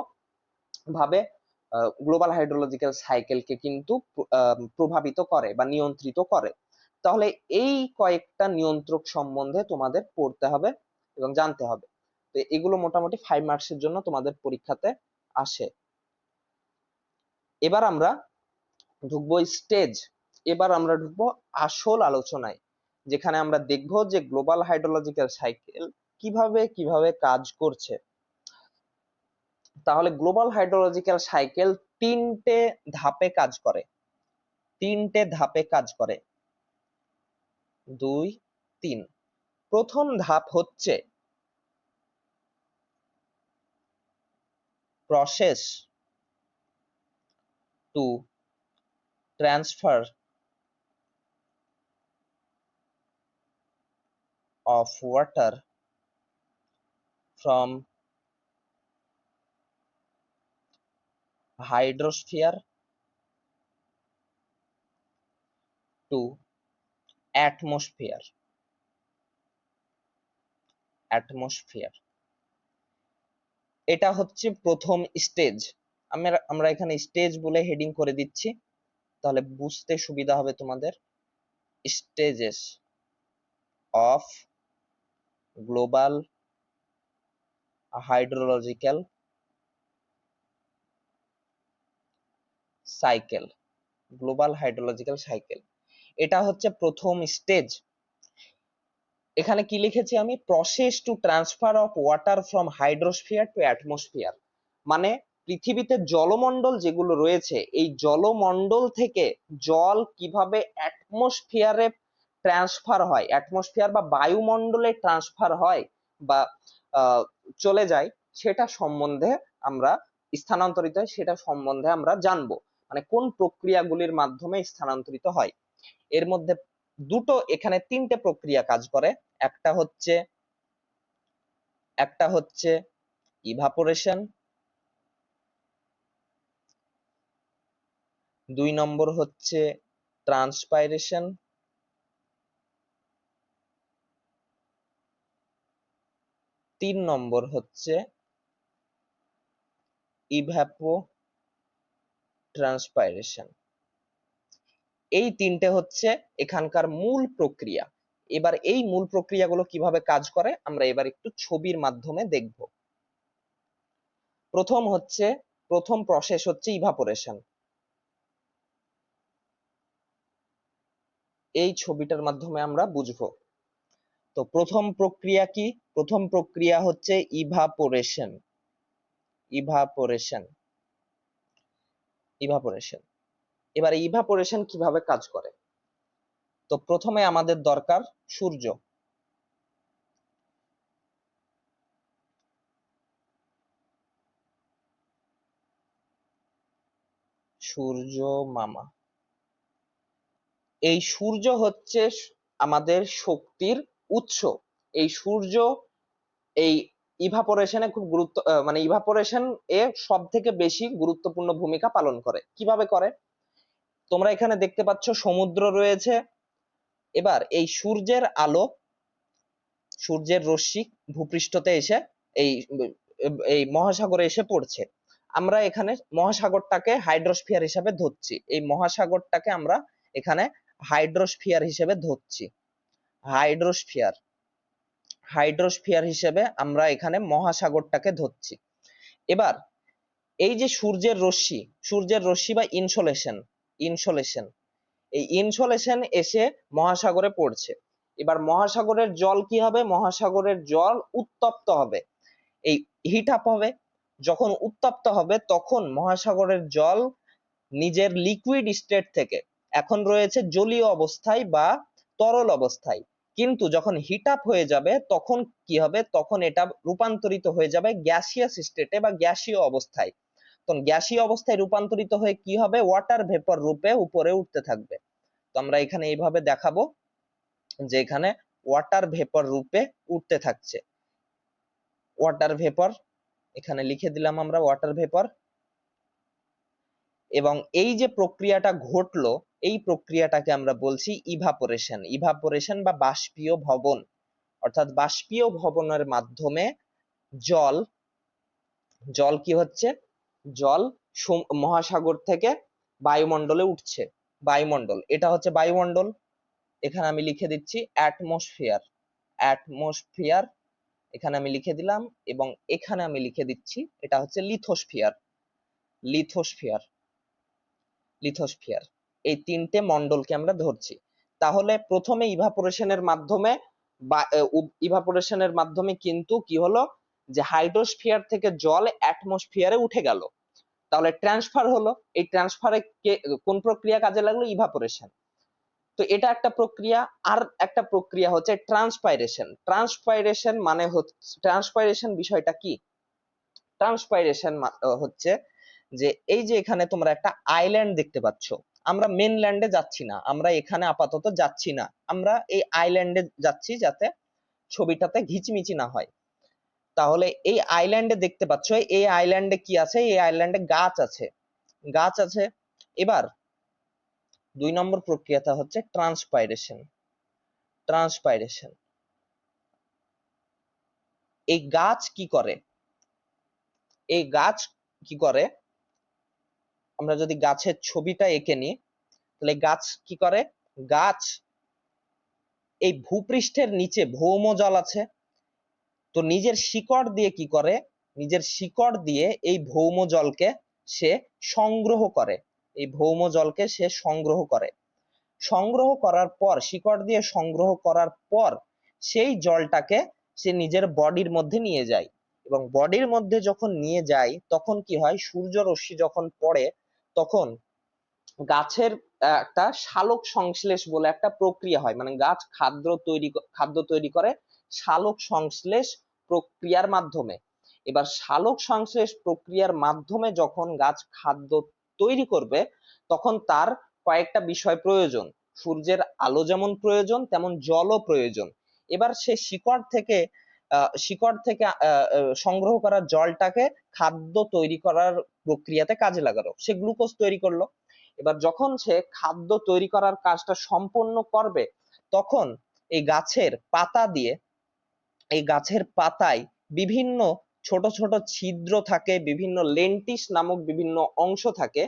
ভাবে গ্লোবাল হাইড্রোলজিক্যাল সাইকেলকে কিন্তু প্রভাবিত করে বা নিয়ন্ত্রিত করে। তাহলে এই কয়েকটা নিয়ন্ত্রক সম্বন্ধে তোমাদের পড়তে হবে এবং জানতে হবে। তো এগুলো মোটামুটি 5 মার্কসের জন্য তোমাদের পরীক্ষাতে আসে। এবার আমরা ঢুকবো স্টেজ। এবার আমরা ঢুকবো আসল আলোচনায়, যেখানে আমরা দেখব যে গ্লোবাল হাইড্রোলজিক্যাল সাইকেল কিভাবে কিভাবে কাজ করছে। তাহলে গ্লোবাল হাইড্রোলজিক্যাল সাইকেল তিনটে ধাপে কাজ করে। তিনটে ধাপে কাজ করে, 2 3। প্রথম ধাপ হচ্ছে process to transfer of water from hydrosphere to atmosphere. এটা হচ্ছে প্রথম স্টেজ। আমরা এখানে স্টেজ বলে হেডিং করে দিচ্ছি, তাহলে বুঝতে সুবিধা হবে তোমাদের। Stages of global hydrological cycle. Global hydrological cycle, এটা হচ্ছে প্রথম স্টেজ। এখানে কি লিখেছি আমি? Process to transfer of water from hydrosphere to atmosphere. মানে পৃথিবীতে জলমণ্ডল যেগুলো রয়েছে, এই জলমণ্ডল থেকে জল কিভাবে অ্যাটমসফিয়ারে ট্রান্সফার হয়, অ্যাটমসফিয়ার বা বায়ুমণ্ডলে ট্রান্সফার হয় বা চলে যায়, সেটা সম্বন্ধে আমরা স্থানান্তরিত হয়, সেটা সম্বন্ধে আমরা জানবো। মানে কোন প্রক্রিয়াগুলির মাধ্যমে স্থানান্তরিত হয়। এর মধ্যে এখানে তিনটে প্রক্রিয়া কাজ করে। একটা হচ্ছে ইভাপোরেশন, 2 নম্বর হচ্ছে ট্রান্সপাইরেশন, 3 নম্বর হচ্ছে ইভাপোট্রান্সপাইরেশন। এই তিনটে হচ্ছে এখানকার মূল প্রক্রিয়া। এবার এই মূল প্রক্রিয়াগুলো কিভাবে কাজ করে আমরা এবার একটু ছবির মাধ্যমে দেখব। প্রথম প্রসেস হচ্ছে ইভাপোরেশন। এই ছবিটার মাধ্যমে আমরা বুঝবো। তো প্রথম প্রক্রিয়া কি? প্রথম প্রক্রিয়া হচ্ছে ইভাপোরেশন। এবার ইভাপোরেশন কিভাবে কাজ করে? তো প্রথমে আমাদের দরকার সূর্য। সূর্য মামা, এই সূর্য হচ্ছে আমাদের শক্তির উৎস। এই সূর্য এই ইভাপোরেশনে খুব মানে ইভাপোরেশন এ সব থেকে বেশি গুরুত্বপূর্ণ ভূমিকা পালন করে। কিভাবে করে? তোমরা এখানে দেখতে পাচ্ছ সমুদ্র রয়েছে। এবার এই সূর্যের আলো, সূর্যের রশ্মি ভূপৃষ্ঠতে এসে এই এই মহাসাগরে এসে পড়ছে। আমরা এখানে মহাসাগরটাকে হাইড্রোস্ফিয়ার হিসেবে ধরছি। এই মহাসাগরটাকে আমরা এখানে হাইড্রোস্ফিয়ার হিসেবে ধরছি। হাইড্রোস্ফিয়ার হিসেবে আমরা এখানে মহাসাগরটাকে ধরছি। এবার এই যে সূর্যের রশ্মি বা ইনসোলেশন, এই ইনসোলেশন এসে মহাসাগরে পড়ছে। এবার মহাসাগরের জল কি হবে? মহাসাগরের জল উত্তপ্ত হবে, এই হিট আপ হবে। যখন উত্তপ্ত হবে তখন মহাসাগরের জল নিজের লিকুইড স্টেট থেকে এখন রয়েছে জলীয় অবস্থায় বা তরল অবস্থায়, কিন্তু যখন হিট আপ হয়ে যাবে তখন কি হবে? তখন এটা রূপান্তরিত হয়ে যাবে গ্যাসিয়াস স্টেটে বা গ্যাসীয় অবস্থায়। তখন গ্যাসীয় অবস্থায় রূপান্তরিত হয়ে কি হবে? ওয়াটার ভেপর রূপে উপরে উঠতে থাকবে। তো আমরা এখানে এইভাবে দেখাবো যে এখানে ওয়াটার ভেপর রূপে উঠতে থাকছে। ওয়াটার ভেপর, এখানে লিখে দিলাম আমরা ওয়াটার ভেপর। এবং এই যে প্রক্রিয়াটা ঘটলো, এই প্রক্রিয়াটাকে আমরা বলছি ইভাপোরেশন বা বাষ্পীয় ভবন। অর্থাৎ বাষ্পীয় ভবনের মাধ্যমে জল কি হচ্ছে? জল মহাসাগর থেকে বায়ুমণ্ডলে উঠছে। বায়ুমণ্ডল, এটা হচ্ছে বায়ুমণ্ডল। এখানে আমি লিখে দিচ্ছি অ্যাটমসফিয়ার, অ্যাটমসফিয়ার এখানে আমি লিখে দিলাম, এবং এখানে আমি লিখে দিচ্ছি এটা হচ্ছে লিথোস্ফিয়ার, লিথোস্ফিয়ার, লিথোস্ফিয়ার। এই তিনটে মন্ডলকে আমরা ধরছি। তাহলে প্রথমে ইভাপোরেশনের মাধ্যমে বা ইভাপোরেশনের মাধ্যমে কিন্তু কি হলো, যে হাইড্রোস্ফিয়ার থেকে জল অ্যাটমসফিয়ারে উঠে গেল, তাহলে ট্রান্সফার হলো। এই ট্রান্সফারে কোন প্রক্রিয়া কাজে লাগলো? ইভাপোরেশন। তো এটা একটা প্রক্রিয়া। আর একটা প্রক্রিয়া হচ্ছে ট্রান্সপাইরেশন। ট্রান্সপাইরেশন মানে হচ্ছে, ট্রান্সপাইরেশন বিষয়টা কি? ট্রান্সপাইরেশন হচ্ছে যে এই যে এখানে তোমরা একটা আইল্যান্ড দেখতে পাচ্ছ, আমরা মেনল্যান্ডে যাচ্ছি না, আমরা এখানে আপাতত যাচ্ছি না, আমরা এই আইল্যান্ডে যাচ্ছি যাতে ছবিটাতে ঘিচমিচি না হয়। তাহলে এই আইল্যান্ডে দেখতে পাচ্ছ, এই আইল্যান্ডে কি আছে? এই আইল্যান্ডে গাছ আছে, গাছ আছে। এবার 2 নম্বর প্রক্রিয়াটা হচ্ছে ট্রান্সপাইরেশন। ট্রান্সপাইরেশন, এই গাছ কি করে? এই গাছ কি করে, আমরা যদি গাছের ছবিটা এঁকে নিই, তাহলে গাছ কি করে? গাছ এই ভূপৃষ্ঠের নিচে ভৌম জল আছে, তো নিজের শিকড় দিয়ে কি করে? নিজের শিকড় দিয়ে এই ভৌম জলকে সে সংগ্রহ করে, এই ভৌম জলকে সে সংগ্রহ করে। সংগ্রহ করার পর, শিকড় দিয়ে সংগ্রহ করার পর সেই জলটাকে সে নিজের বডির মধ্যে নিয়ে যায়, এবং বডির মধ্যে যখন নিয়ে যায় তখন কি হয়? সূর্য রশ্মি যখন পড়ে তখন গাছের একটা সালোক সংশ্লেষ বলে একটা প্রক্রিয়া হয়, মানে গাছ খাদ্য তৈরি করে সালোক সংশ্লেষ প্রক্রিয়ার মাধ্যমে। এবার সালোক সংশ্লেষ প্রক্রিয়ার মাধ্যমে যখন গাছ খাদ্য তৈরি করবে তখন তার কয়েকটা বিষয় প্রয়োজন। সূর্যের আলো যেমন প্রয়োজন, তেমন জলও প্রয়োজন। এবার সে শিকড় থেকে সংগ্রহ করা জলটাকে খাদ্য তৈরি করার প্রক্রিয়াতে কাজে লাগালো, সে গ্লুকোজ তৈরি করলো। এবার যখন সে খাদ্য তৈরি করার কাজটা সম্পন্ন করবে তখন এই গাছের পাতা দিয়ে, এই গাছের পাতায় বিভিন্ন ছোট ছোট ছিদ্র থাকে, বিভিন্ন লেন্টিস নামক বিভিন্ন অংশ থাকে।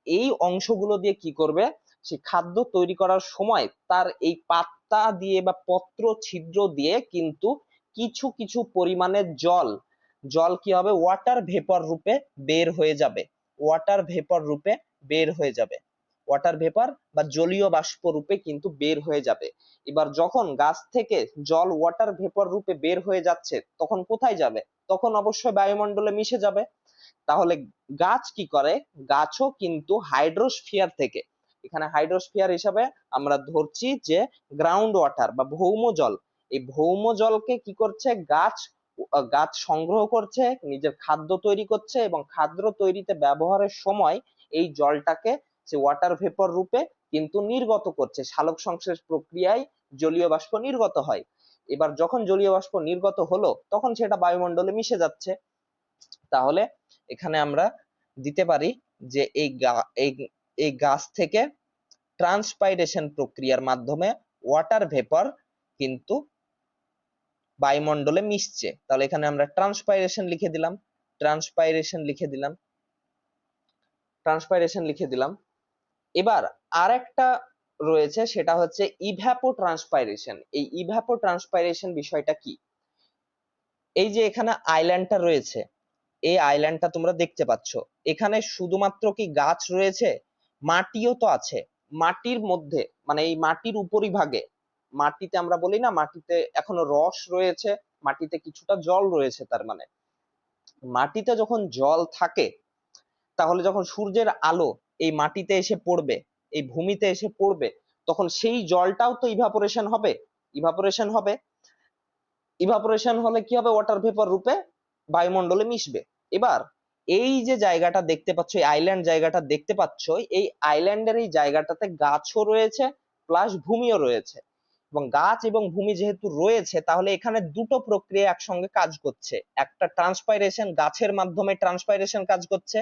এই অংশগুলো দিয়ে কি করবে? সে খাদ্য তৈরি করার সময় তার এই পাতা দিয়ে বা পত্র ছিদ্র দিয়ে কিন্তু কিছু কিছু পরিমাণে জল, জল কি হবে? ওয়াটার ভেপর রূপে বের হয়ে যাবে, ওয়াটার ভেপর রূপে বের হয়ে যাবে, ওয়াটার ভেপর বা জলীয় বাষ্প রূপে কিন্তু বের হয়ে যাবে। এবার যখন গাছ থেকে জল ওয়াটার ভেপর রূপে বের হয়ে যাচ্ছে তখন কোথায় যাবে? তখন অবশ্যই বায়ুমণ্ডলে মিশে যাবে। তাহলে গাছ কি করে? গাছও কিন্তু হাইড্রোস্ফিয়ার থেকে, এখানে হাইড্রোস্ফিয়ার হিসাবে আমরা ধরছি যে গ্রাউন্ড ওয়াটার বা ভৌম জল, এই ভৌম জলকে কি করছে? গাছ সংগ্রহ করছে, নিজের খাদ্য তৈরি করছে, এবং খাদ্য তৈরিতে ব্যবহারের সময় এই জলটাকে সে ওয়াটার ভেপর রূপে কিন্তু নির্গত করছে, সালোক সংশ্লেষ প্রক্রিয়ায় জলীয় বাষ্প নির্গত হয়। এবার যখন জলীয় বাষ্প নির্গত হলো তখন সেটা বায়ুমণ্ডলে মিশে যাচ্ছে। তাহলে এখানে আমরা দিতে পারি যে এই গাছ থেকে ট্রান্সপাইরেশন প্রক্রিয়ার মাধ্যমে ওয়াটার ভেপর কিন্তু বায়ুমণ্ডলে মিশছে। তাহলে এখানে আমরা ট্রান্সপাইরেশন লিখে দিলাম, ট্রান্সপাইরেশন লিখে দিলাম, ট্রান্সপাইরেশন লিখে দিলাম। এবার আরেকটা রয়েছে, সেটা হচ্ছে ইভ্যাপো ট্রান্সপাইরেশন। এই ইভ্যাপো ট্রান্সপাইরেশন বিষয়টা কি? এই যে এখানে আইল্যান্ডটা রয়েছে, এই আইল্যান্ডটা তোমরা দেখতে পাচ্ছ, এখানে শুধুমাত্র কি গাছ রয়েছে? মাটিও তো আছে। মাটির মধ্যে, মানে এই মাটির উপরিভাগে, মাটিতে আমরা বলি না মাটিতে এখনো রস রয়েছে, মাটিতে কিছুটা জল রয়েছে, তার মানে মাটিতে যখন জল থাকে তাহলে যখন সূর্যের আলো এই মাটিতে এসে পড়বে, এই ভূমিতে এসে পড়বে, তখন সেই জলটাও তো ইভাপোরেশন হবে, ইভাপোরেশন হবে। ইভাপোরেশন হলে কি হবে? ওয়াটার ভেপর রূপে বায়ুমণ্ডলে মিশবে। এবার এই যে জায়গাটা দেখতে পাচ্ছ, এই আইল্যান্ড জায়গাটা দেখতে পাচ্ছ, এই আইল্যান্ডের এই জায়গাটাতে গাছও রয়েছে প্লাস ভূমিও রয়েছে, এবং গাছ এবং ভূমি যেহেতু রয়েছে তাহলে এখানে দুটো প্রক্রিয়া একসঙ্গে কাজ করছে। একটা ট্রান্সপাইরেশন, গাছের মাধ্যমে ট্রান্সপাইরেশন কাজ করছে,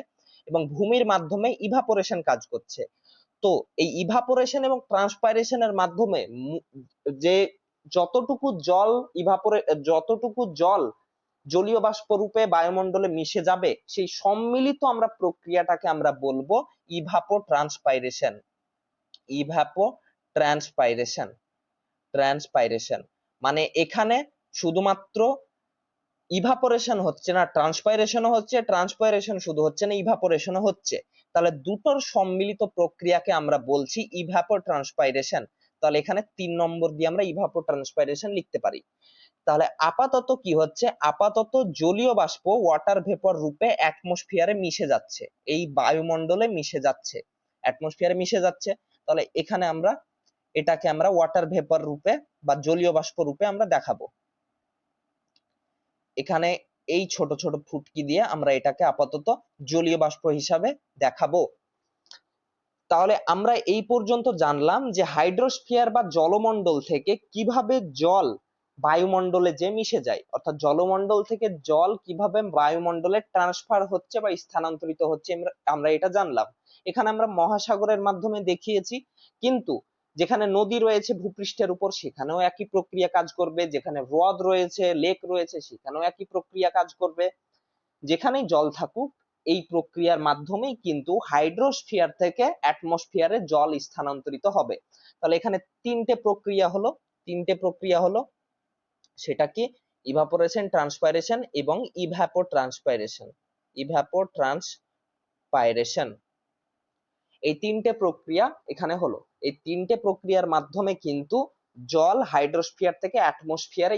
এবং ভূমির মাধ্যমে ইভাপোরেশন কাজ করছে। তো এই ইভাপোরেশন এবং ট্রান্সপাইরেশনের মাধ্যমে যে যতটুকু জল জলীয় বাষ্প রূপে বায়ুমণ্ডলে মিশে যাবে, সেই সম্মিলিত আমরা প্রক্রিয়াটাকে আমরা বলবো ইভাপো ট্রান্সপাইরেশন, ইভাপো ট্রান্সপাইরেশন। ট্রান্সপাইরেশন মানে এখানে শুধুমাত্র ইভাপোরেশন হচ্ছে না, ট্রান্সপাইরেশনও হচ্ছে, ট্রান্সপাইরেশন শুধু হচ্ছে না, ইভাপোরেশনও হচ্ছে। তাহলে দুটোর সম্মিলিত প্রক্রিয়াকে আমরা বলছি ইভাপো ট্রান্সপাইরেশন। তাহলে এখানে 3 নম্বর দিয়ে আমরা ইভাপো ট্রান্সপাইরেশন লিখতে পারি। তাহলে আপাতত কি হচ্ছে, আপাতত জলীয় বাষ্প ওয়াটার ভেপর রূপে অ্যাটমসফিয়ারে মিশে যাচ্ছে, এই বায়ুমণ্ডলে মিশে যাচ্ছে, অ্যাটমসফিয়ারে মিশে যাচ্ছে। তাহলে এখানে আমরা এটাকে আমরা ওয়াটার ভেপর রূপে বা জলীয় বাষ্প রূপে আমরা দেখাবো। এখানে এই ছোট ছোট ফুটকি দিয়ে আমরা এটাকে আপাতত জলীয় বাষ্প হিসাবে দেখাবো। তাহলে আমরা এই পর্যন্ত জানলাম যে হাইড্রোস্ফিয়ার বা জলমণ্ডল থেকে কিভাবে জল বায়ুমণ্ডলে যে মিশে যায়, অর্থাৎ জলমণ্ডল থেকে জল কিভাবে বায়ুমণ্ডলে ট্রান্সফার হচ্ছে বা স্থানান্তরিত হচ্ছে আমরা এটা জানলাম। এখানে আমরা মহাসাগরের মাধ্যমে দেখিয়েছি, কিন্তু যেখানে নদী রয়েছে ভূপৃষ্ঠের উপর সেখানেও একই প্রক্রিয়া কাজ করবে, যেখানে হ্রদ রয়েছে, লেক রয়েছে সেখানেও একই প্রক্রিয়া কাজ করবে। যেখানেই জল থাকুক এই প্রক্রিয়ার মাধ্যমেই কিন্তু হাইড্রোস্ফিয়ার থেকে অ্যাটমসফিয়ারে জল স্থানান্তরিত হবে। তাহলে এখানে তিনটে প্রক্রিয়া হলো সেটা কি, ইভাপোরেশন, ট্রান্সপাইরেশন এবং ইভাপোট্রান্সপাইরেশন। ইভাপোট্রান্সপাইরেশন এই তিনটে প্রক্রিয়া এখানে হলো। এই তিনটে প্রক্রিয়ার মাধ্যমে কিন্তু জল হাইড্রোস্ফিয়ার থেকে অ্যাটমসফিয়ারে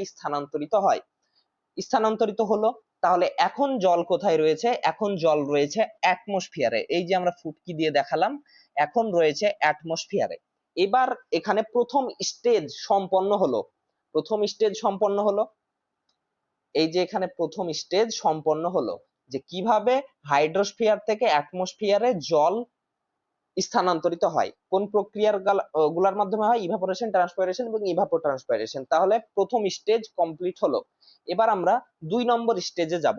স্থানান্তরিত হলো। তাহলে এখন জল কোথায় রয়েছে, এখন জল রয়েছে অ্যাটমসফিয়ারে। এই যে আমরা ফুটকি দিয়ে দেখালাম, এখন রয়েছে অ্যাটমসফিয়ারে। এবার এখানে প্রথম স্টেজ সম্পন্ন হলো। প্রথম স্টেজ সম্পন্ন হলো, এই যে এখানে প্রথম স্টেজ সম্পন্ন হলো যে কিভাবে হাইড্রোস্ফিয়ার থেকে অ্যাটমসফিয়ারে জল স্থানান্তরিত হয়, কোন প্রক্রিয়ার গুলার মাধ্যমে হয়, ইভাপোরেশন, ট্রান্সপাইরেশন এবং ইভাপোট্রান্সপাইরেশন। তাহলে প্রথম স্টেজ কমপ্লিট হলো। এবার আমরা 2 নম্বর স্টেজে যাব।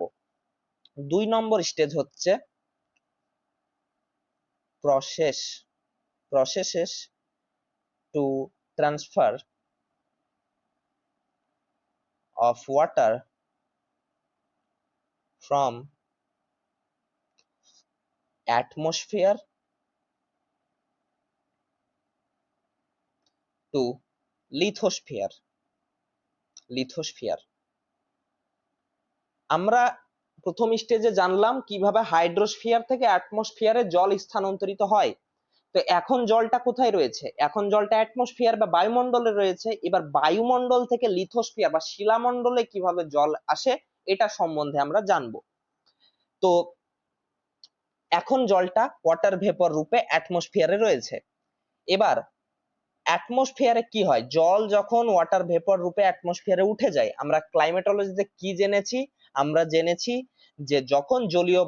2 নম্বর স্টেজ হচ্ছে processes to transfer of water from atmosphere to lithosphere। আমরা প্রথম স্টেজে জানলাম কিভাবে হাইড্রোস্ফিয়ার থেকে অ্যাটমসফিয়ারে জল স্থানান্তরিত হয়। তো এখন জলটা কোথায় রয়েছে, এখন জলটা অ্যাটমসফিয়ার বা বায়ুমণ্ডলে রয়েছে। এবার বায়ুমণ্ডল থেকে লিথোস্ফিয়ার বা শিলামণ্ডলে কিভাবে জল আসে এটা সম্বন্ধে আমরা জানবো। তো এখন জলটা ওয়াটার ভেপর রূপে অ্যাটমসফিয়ারে রয়েছে। এবার অ্যাটমসফিয়ারে কি হয়, জল যখন ওয়াটার ভেপর রূপে অ্যাটমসফিয়ারে উঠে যায়, আমরা ক্লাইমেটোলজিতে কি জেনেছি, আমরা জেনেছি যে যখন জলীয়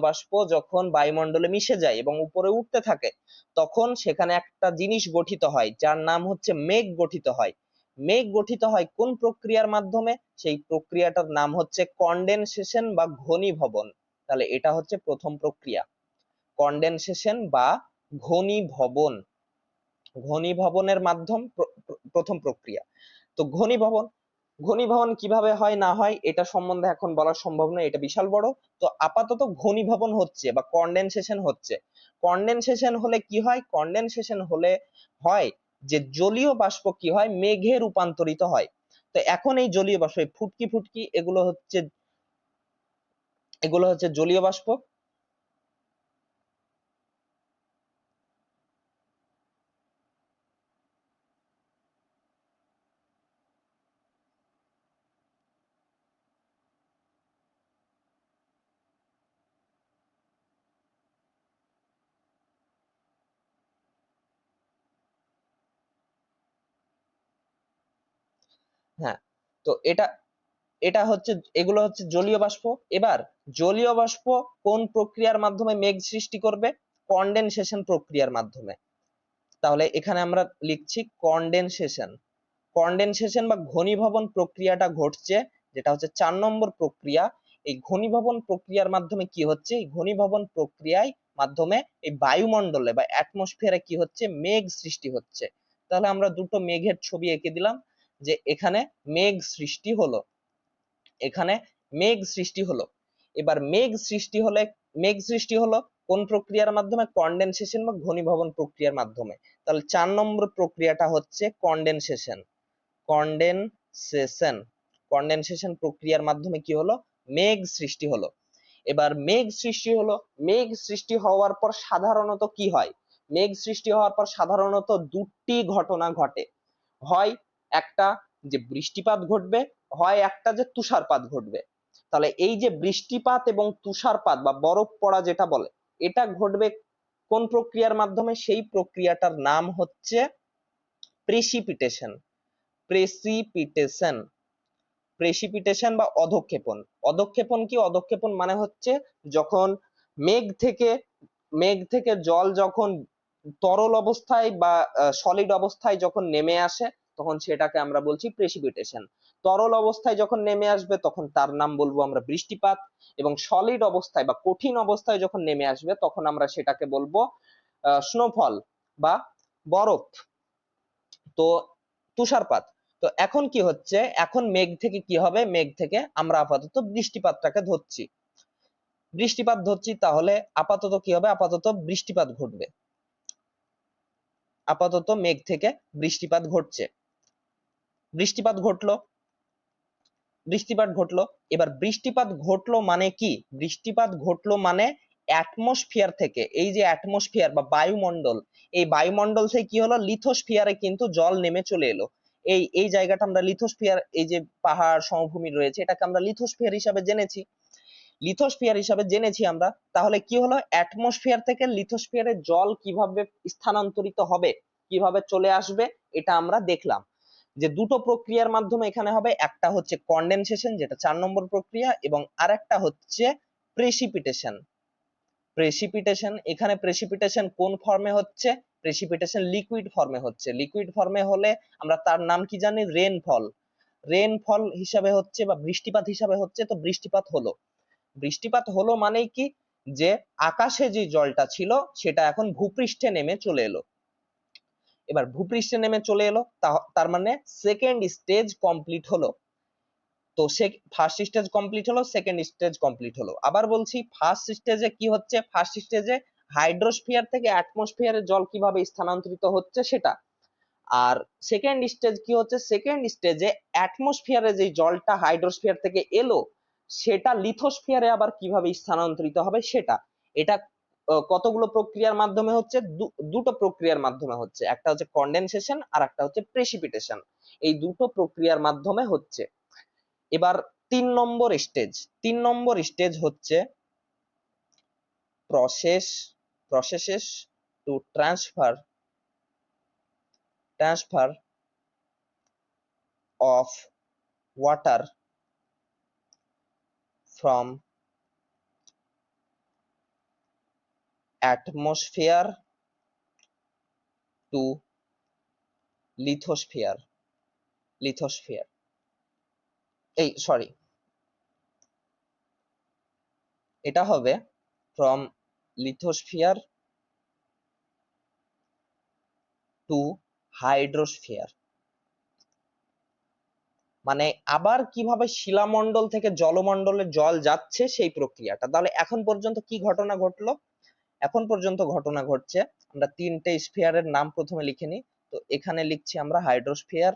বাষ্প যখন বায়ুমণ্ডলে মিশে যায় এবং উপরে উঠতে থাকে, তখন সেখানে একটা জিনিস গঠিত হয় যার নাম হচ্ছে মেঘ গঠিত হয়। মেঘ গঠিত হয় কোন প্রক্রিয়ার মাধ্যমে, সেই প্রক্রিয়াটার নাম হচ্ছে কনডেনসেশন বা ঘনীভবন। তাহলে এটা হচ্ছে প্রথম প্রক্রিয়া, কনডেনসেশন বা ঘনীভবন। ঘনীভবনের মাধ্যম প্রথম প্রক্রিয়া। তো ঘনীভবন কিভাবে হয় না হয় এটা সম্বন্ধে এখন বলা সম্ভব নয়, এটা বিশাল বড়। তো আপাতত ঘনীভবন হচ্ছে বা কনডেনসেশন হচ্ছে। কনডেনসেশন হলে কি হয়, কনডেনসেশন হলে হয় যে জলীয় বাষ্প কি হয়, মেঘে রূপান্তরিত হয়। তো এখন এই জলীয় বাষ্প, ফুটকি এগুলো হচ্ছে জলীয় বাষ্প। হ্যাঁ, তো এটা এটা হচ্ছে, এগুলো হচ্ছে জলীয় বাষ্প। এবার জলীয় বাষ্প কোন প্রক্রিয়ার মাধ্যমে মেঘ সৃষ্টি করবে, কনডেনসেশন প্রক্রিয়ার মাধ্যমে। তাহলে এখানে আমরা লিখছি কনডেনসেশন বা ঘনীভবন প্রক্রিয়াটা ঘটছে, যেটা হচ্ছে 4 নম্বর প্রক্রিয়া। এই ঘনীভবন প্রক্রিয়ার মাধ্যমে কি হচ্ছে, এই ঘনীভবন প্রক্রিয়ায় মাধ্যমে এই বায়ুমণ্ডলে বা অ্যাটমসফিয়ারে কি হচ্ছে, মেঘ সৃষ্টি হচ্ছে। তাহলে আমরা দুটো মেঘের ছবি এঁকে দিলাম যে এখানে মেঘ সৃষ্টি হলো, এখানে মেঘ সৃষ্টি হলো। এবার মেঘ সৃষ্টি হলে কোন প্রক্রিয়ার মাধ্যমে? কনডেনসেশন বা ঘনীভবন প্রক্রিয়ার মাধ্যমে। তাহলে 4 নম্বর প্রক্রিয়াটা হচ্ছে কনডেনসেশন। কনডেনসেশন কনডেনসেশন প্রক্রিয়ার মাধ্যমে কি হলো? মেঘ সৃষ্টি হলো। এবার মেঘ সৃষ্টি হলো, মেঘ সৃষ্টি হওয়ার পর সাধারণত কি হয়? মেঘ সৃষ্টি হওয়ার পর সাধারণত দুটি ঘটনা ঘটে। হয় একটা যে বৃষ্টিপাত ঘটবে, হয় একটা যে তুষারপাত ঘটবে। তাহলে এই যে বৃষ্টিপাত এবং তুষারপাত বা বরফ পড়া যেটা বলে, এটা ঘটবে কোন প্রক্রিয়ার মাধ্যমে? সেই প্রক্রিয়াটার নাম হচ্ছে প্রেসিপিটেশন। প্রেসিপিটেশন প্রেসিপিটেশন বা অধঃক্ষেপণ। অধঃক্ষেপণ কি? অধঃক্ষেপণ মানে হচ্ছে যখন মেঘ থেকে জল যখন তরল অবস্থায় বা সলিড অবস্থায় যখন নেমে আসে, তখন সেটাকে আমরা বলছি প্রেসিপিটেশন। তরল অবস্থায় যখন নেমে আসবে তখন তার নাম বলবো আমরা বৃষ্টিপাত, এবং সলিড অবস্থায় বা কঠিন অবস্থায় যখন নেমে আসবে তখন আমরা সেটাকে বলবো স্নোফল বা বরফ, তো তুষারপাত। তো এখন কি হচ্ছে? এখন মেঘ থেকে কি হবে? মেঘ থেকে আমরা আপাতত বৃষ্টিপাতটাকে ধরছি। তাহলে আপাতত কি হবে? আপাতত বৃষ্টিপাত ঘটবে। আপাতত মেঘ থেকে বৃষ্টিপাত ঘটছে। বৃষ্টিপাত ঘটলো। এবার বৃষ্টিপাত ঘটলো মানে কি? বৃষ্টিপাত ঘটলো মানে অ্যাটমসফিয়ার থেকে, এই যে অ্যাটমসফিয়ার বা বায়ুমণ্ডল, এই বায়ুমণ্ডল থেকে কি হলো? লিথোস্ফিয়ারে কিন্তু জল নেমে চলে এলো। এই জায়গাটা আমরা লিথোস্ফিয়ার, এই যে পাহাড় সমভূমি রয়েছে, এটাকে আমরা লিথোস্ফিয়ার হিসাবে জেনেছি আমরা। তাহলে কি হলো? অ্যাটমসফিয়ার থেকে লিথোস্ফিয়ারে জল কিভাবে স্থানান্তরিত হবে, কিভাবে চলে আসবে, এটা আমরা দেখলাম যে দুটো প্রক্রিয়ার মাধ্যমে এখানে হবে। একটা হচ্ছে কনডেনসেশন, যেটা 4 নম্বর প্রক্রিয়া, এবং আরেকটা হচ্ছে প্রেসিপিটেশন। এখানে প্রেসিপিটেশন কোন ফর্মে হচ্ছে? প্রেসিপিটেশন লিকুইড ফর্মে হচ্ছে। লিকুইড ফর্মে হলে আমরা তার নাম কি জানি? রেনফল হিসাবে হচ্ছে বা বৃষ্টিপাত হিসাবে হচ্ছে। তো বৃষ্টিপাত হলো মানেই কি? যে আকাশে যে জলটা ছিল সেটা এখন ভূপৃষ্ঠে নেমে চলে এলো। এবার ভূপৃষ্ঠে নেমে চলে এলো, তার মানে সেকেন্ড স্টেজ কমপ্লিট হলো। তো ফার্স্ট স্টেজ কমপ্লিট হলো, সেকেন্ড স্টেজ কমপ্লিট হলো। আবার বলছি, ফার্স্ট স্টেজে কি হচ্ছে? ফার্স্ট স্টেজে হাইড্রোস্ফিয়ার থেকে অ্যাটমসফিয়ারে জল কিভাবে স্থানান্তরিত হচ্ছে সেটা। আর সেকেন্ড স্টেজ কি হচ্ছে? সেকেন্ড স্টেজে অ্যাটমসফিয়ারে যে জলটা হাইড্রোস্ফিয়ার থেকে এলো সেটা লিথোস্ফিয়ারে আবার কিভাবে স্থানান্তরিত হবে সেটা। এটা কতগুলো প্রক্রিয়ার মাধ্যমে হচ্ছে? দুটো প্রক্রিয়ার মাধ্যমে হচ্ছে। একটা হচ্ছে কনডেনসেশন আর একটা হচ্ছে প্রেসিপিটেশন। এই দুটো প্রক্রিয়ার মাধ্যমে হচ্ছে। এবার 3 নম্বর স্টেজ হচ্ছে processes to transfer of water from atmosphere to lithosphere এটা হবে from lithosphere to hydrosphere। মানে আবার কিভাবে শিলামণ্ডল থেকে জলমণ্ডলে জল যাচ্ছে সেই প্রক্রিয়াটা। তাহলে এখন পর্যন্ত কি ঘটনা ঘটলো? এখন পর্যন্ত ঘটনা ঘটছে, আমরা 3টে স্ফিয়ারের নাম প্রথমে লিখে নিই। তো এখানে লিখছি আমরা হাইড্রোস্ফিয়ার,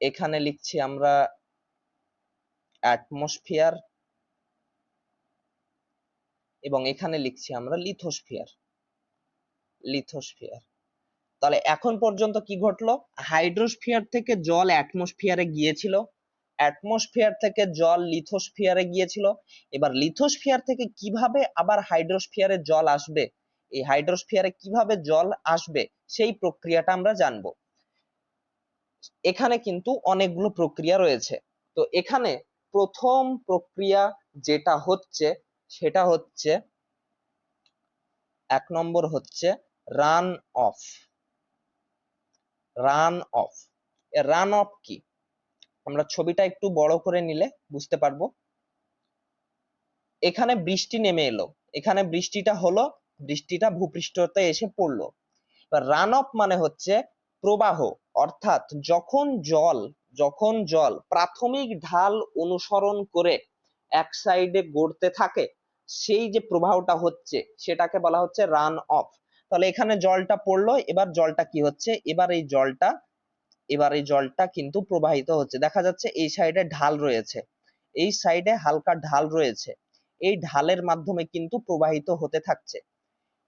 এখানে লিখছি আমরা অ্যাটমসফিয়ার, এবং এখানে লিখছি আমরা লিথোস্ফিয়ার। তাহলে এখন পর্যন্ত কি ঘটলো? হাইড্রোস্ফিয়ার থেকে জল অ্যাটমসফিয়ারে গিয়েছিল, অ্যাটমসফিয়ার থেকে জল লিথোস্ফিয়ারে গিয়েছিল। এবার লিথোস্ফিয়ার থেকে কিভাবে আবার হাইড্রোস্ফিয়ারে জল আসবে, এই হাইড্রোস্ফিয়ারে কিভাবে জল আসবে সেই প্রক্রিয়াটা আমরা জানবো। এখানে কিন্তু অনেকগুলো প্রক্রিয়া রয়েছে। তো এখানে প্রথম প্রক্রিয়া যেটা হচ্ছে সেটা হচ্ছে 1 নম্বর হচ্ছে রান অফ। রান অফ কি? আমরা ছবিটা একটু বড় করে নিলে বুঝতে পারবো। এখানে বৃষ্টি নেমে এলো, এখানে বৃষ্টিটা ভূপৃষ্ঠতে এসে পড়লো। রান অফ মানে হচ্ছে প্রবাহ, অর্থাৎ যখন জল প্রাথমিক ঢাল অনুসরণ করে এক সাইডে গড়তে থাকে, সেই যে প্রবাহটা হচ্ছে সেটাকে বলা হচ্ছে রান অফ। তাহলে এখানে জলটা পড়লো, এবার জলটা কি হচ্ছে, এবার এই জলটা কিন্তু প্রবাহিত হচ্ছে। দেখা যাচ্ছে এই সাইডে ঢাল রয়েছে, এই সাইডে হালকা ঢাল রয়েছে, এই ঢালের মাধ্যমে কিন্তু প্রবাহিত হতে থাকছে,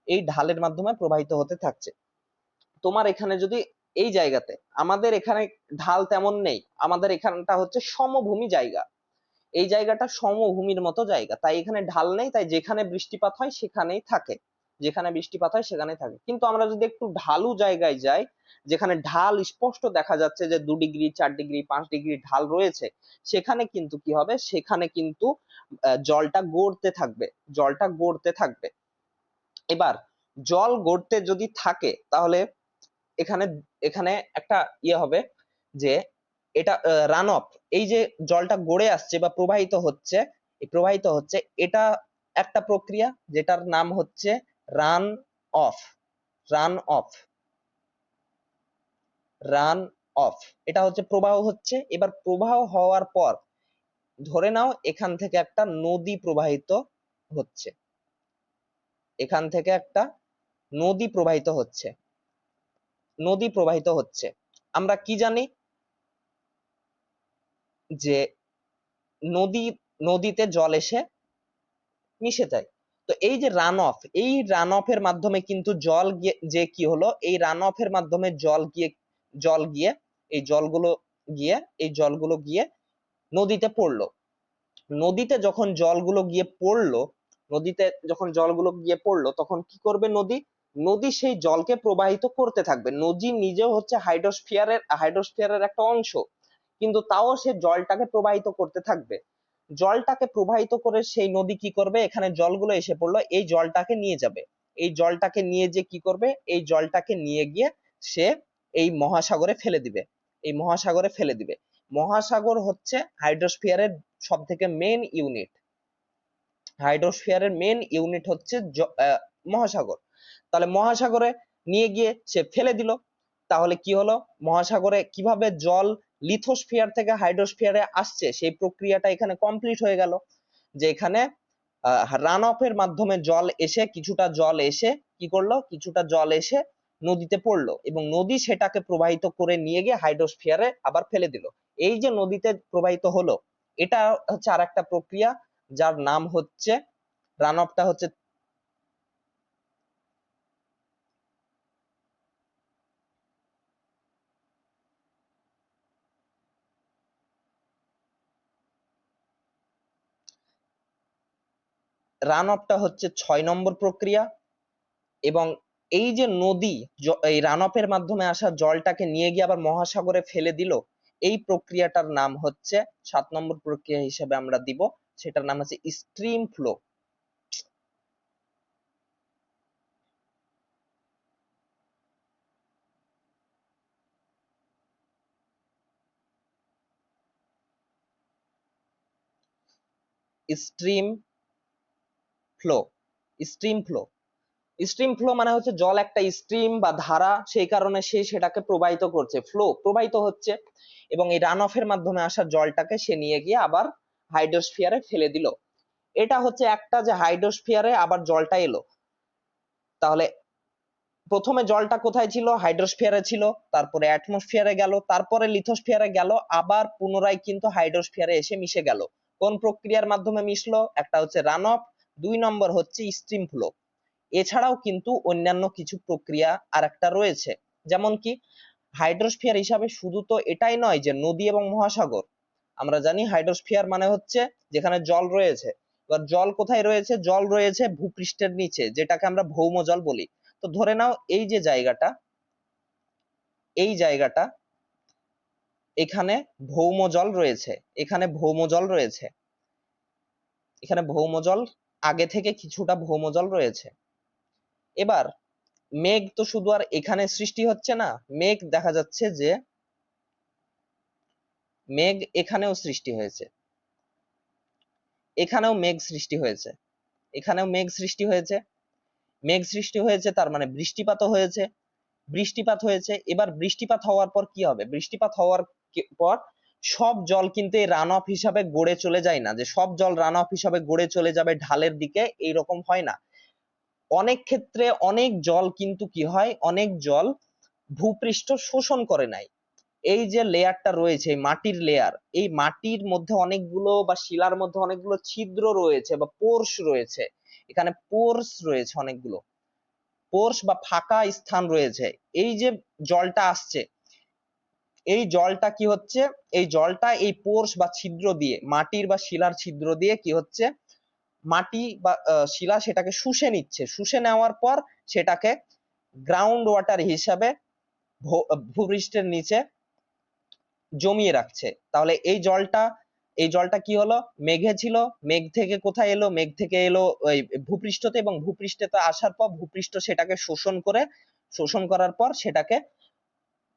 এই ঢালের মাধ্যমে প্রবাহিত হতে থাকছে। তোমার এখানে যদি এই জায়গাতে, আমাদের এখানে ঢাল তেমন নেই, আমাদের এখানটা হচ্ছে সমভূমি জায়গা, এই জায়গাটা সমভূমির মতো জায়গা, তাই এখানে ঢাল নেই, তাই যেখানে বৃষ্টিপাত হয় সেখানেই থাকে, যেখানে বৃষ্টিপাত হয় সেখানেই থাকে। কিন্তু আমরা যদি একটু ঢালু জায়গায় যাই, যেখানে ঢাল স্পষ্ট দেখা যাচ্ছে যে 2 ডিগ্রি 4 ডিগ্রি 5 ডিগ্রি ঢাল রয়েছে, সেখানে কিন্তু কি হবে, সেখানে কিন্তু জলটা গড়তে থাকবে, জলটা গড়তে থাকবে। এবার জল গড়তে যদি থাকে তাহলে এখানে এখানে একটা হবে যে এটা রান অফ, এই যে জলটা গড়ে আসছে বা প্রবাহিত হচ্ছে, এই প্রবাহিত হচ্ছে, এটা একটা প্রক্রিয়া যেটার নাম হচ্ছে run of, run of, run of. এটা হচ্ছে প্রবাহ হচ্ছে। এবার প্রবাহ হওয়ার পর ধরে নাও এখান থেকে একটা নদী প্রবাহিত হচ্ছে, এখান থেকে একটা নদী প্রবাহিত হচ্ছে, নদী প্রবাহিত হচ্ছে। আমরা কি জানি যে নদী, নদীতে জল এসে মিশে যায়। তো এই যে রান অফ, এই রান অফ এর মাধ্যমে কিন্তু জল গিয়ে যে কি হলো, এই রান অফ এর মাধ্যমে জল গিয়ে এই জলগুলো গিয়ে এই জলগুলো গিয়ে নদীতে পড়লো। নদীতে যখন জলগুলো গিয়ে পড়লো, নদীতে যখন জলগুলো গিয়ে পড়লো, তখন কি করবে নদী, নদী সেই জলকে প্রবাহিত করতে থাকবে। নদী নিজেও হচ্ছে হাইড্রোস্ফিয়ারের একটা অংশ, কিন্তু তাও সে জলটাকে প্রবাহিত করতে থাকবে। জলটাকে প্রবাহিত করে সেই নদী কি করবে, এখানে জলগুলো এসে পড়লো, এই জলটাকে নিয়ে যাবে, এই জলটাকে নিয়ে যে কি করবে, এই জলটাকে নিয়ে গিয়ে সে এই মহাসাগরে ফেলে দিবে, এই মহাসাগরে ফেলে দিবে। মহাসাগর হচ্ছে হাইড্রোস্ফিয়ারের সব থেকে মেন ইউনিট, হাইড্রোস্ফিয়ারের মেন ইউনিট হচ্ছে মহাসাগর। তাহলে মহাসাগরে নিয়ে গিয়ে সে ফেলে দিল। তাহলে কি হলো, মহাসাগরে কিভাবে জল লিথোস্ফিয়ার থেকে হাইড্রোস্ফিয়ারে আসছে সেই প্রক্রিয়াটা এখানে কমপ্লিট হয়ে গেল। যে এখানে রান অফ এর মাধ্যমে জল এসে, কিছুটা জল এসে কি করলো, কিছুটা জল এসে নদীতে পড়লো এবং নদী সেটাকে প্রবাহিত করে নিয়ে গিয়ে হাইড্রোস্ফিয়ারে আবার ফেলে দিল। এই যে নদীতে প্রবাহিত হলো, এটা হচ্ছে আর একটা প্রক্রিয়া যার নাম হচ্ছে, রান অফটা হচ্ছে, রান অফটা হচ্ছে 6 নম্বর প্রক্রিয়া। এবং এই যে নদী এই রান অফ এর মাধ্যমে আসা জলটাকে নিয়ে গিয়ে আবার মহাসাগরে ফেলে দিল, এই প্রক্রিয়াটার নাম হচ্ছে 7 নম্বর প্রক্রিয়া হিসেবে আমরা দিব, সেটার নাম হচ্ছে stream flow. Stream flow, stream flow, stream flow মানে হচ্ছে জল একটা স্ট্রিম বা ধারা, সেই কারণে সে সেটাকে প্রবাহিত করছে, ফ্লো প্রবাহিত হচ্ছে, এবং এই রান অফ এর মাধ্যমে আসা জলটাকে সে নিয়ে গিয়ে আবার হাইড্রোস্ফিয়ারে ফেলে দিল। এটা হচ্ছে একটা যে হাইড্রোস্ফিয়ারে আবার জলটা এলো। তাহলে প্রথমে জলটা কোথায় ছিল, হাইড্রোস্ফিয়ারে ছিল, তারপরে অ্যাটমসফিয়ারে গেল, তারপরে লিথোস্ফিয়ারে গেল, আবার পুনরায় কিন্তু হাইড্রোস্ফিয়ারে এসে মিশে গেল। কোন প্রক্রিয়ার মাধ্যমে মিশলো, একটা হচ্ছে রান অফ, 2 নম্বর হচ্ছে স্ট্রিম ফ্লো। এছাড়াও কিন্তু অন্যান্য কিছু প্রক্রিয়া আর একটা রয়েছে, যেমন কি হাইড্রোস্ফিয়ার হিসাবে শুধু তো এটাই নয় যে নদী এবং মহাসাগর, আমরা জানি হাইড্রোস্ফিয়ার মানে হচ্ছে যেখানে জল রয়েছে। এবার জল কোথায় রয়েছে, জল রয়েছে ভূপৃষ্ঠের নিচে, যেটাকে আমরা ভৌম জল বলি। তো ধরে নাও এই যে জায়গাটা, এই জায়গাটা, এখানে ভৌম জল রয়েছে, এখানে ভৌম জল রয়েছে, এখানে ভৌম জল, আগে থেকে কিছুটা ভৌম জল রয়েছে। এবার মেঘ তো শুধু আর এখানে সৃষ্টি হচ্ছে না, মেঘ দেখা যাচ্ছে যে মেঘ এখানেও সৃষ্টি হয়েছে, এখানেও মেঘ সৃষ্টি হয়েছে, এখানেও মেঘ সৃষ্টি হয়েছে, মেঘ সৃষ্টি হয়েছে তার মানে বৃষ্টিপাতও হয়েছে, বৃষ্টিপাত হয়েছে। এবার বৃষ্টিপাত হওয়ার পর কি হবে, বৃষ্টিপাত হওয়ার পর সব জল কিন্তু এই রান অফ হিসাবে গড়ে চলে যায় না, যে সব জল রান অফ হিসাবে গড়ে চলে যাবে ঢালের দিকে, এইরকম হয় না। অনেক ক্ষেত্রে অনেক জল কিন্তু কি হয়, অনেক জল ভূপৃষ্ঠ শোষণ করে নেয়। এই যে লেয়ারটা রয়েছে, মাটির লেয়ার, এই মাটির মধ্যে অনেকগুলো বা শিলার মধ্যে অনেকগুলো ছিদ্র রয়েছে বা পোর্স রয়েছে, এখানে পোর্স রয়েছে অনেকগুলো পোর্স বা ফাঁকা স্থান রয়েছে। এই যে জলটা আসছে, এই জলটা কি হচ্ছে, এই জলটা এই পোর্স বা ছিদ্র দিয়ে, মাটির বা শিলার ছিদ্র দিয়ে কি হচ্ছে, মাটি বা শিলা সেটাকে শুষে নিচ্ছে, শুষে নেওয়ার পর সেটাকে গ্রাউন্ড ওয়াটার হিসাবে ভূপৃষ্ঠের নিচে জমিয়ে রাখছে। তাহলে এই জলটা কি হলো, মেঘে ছিল, মেঘ থেকে কোথায় এলো, মেঘ থেকে এলো ওই ভূপৃষ্ঠতে, এবং ভূপৃষ্ঠে আসার পর ভূপৃষ্ঠ সেটাকে শোষণ করে, শোষণ করার পর সেটাকে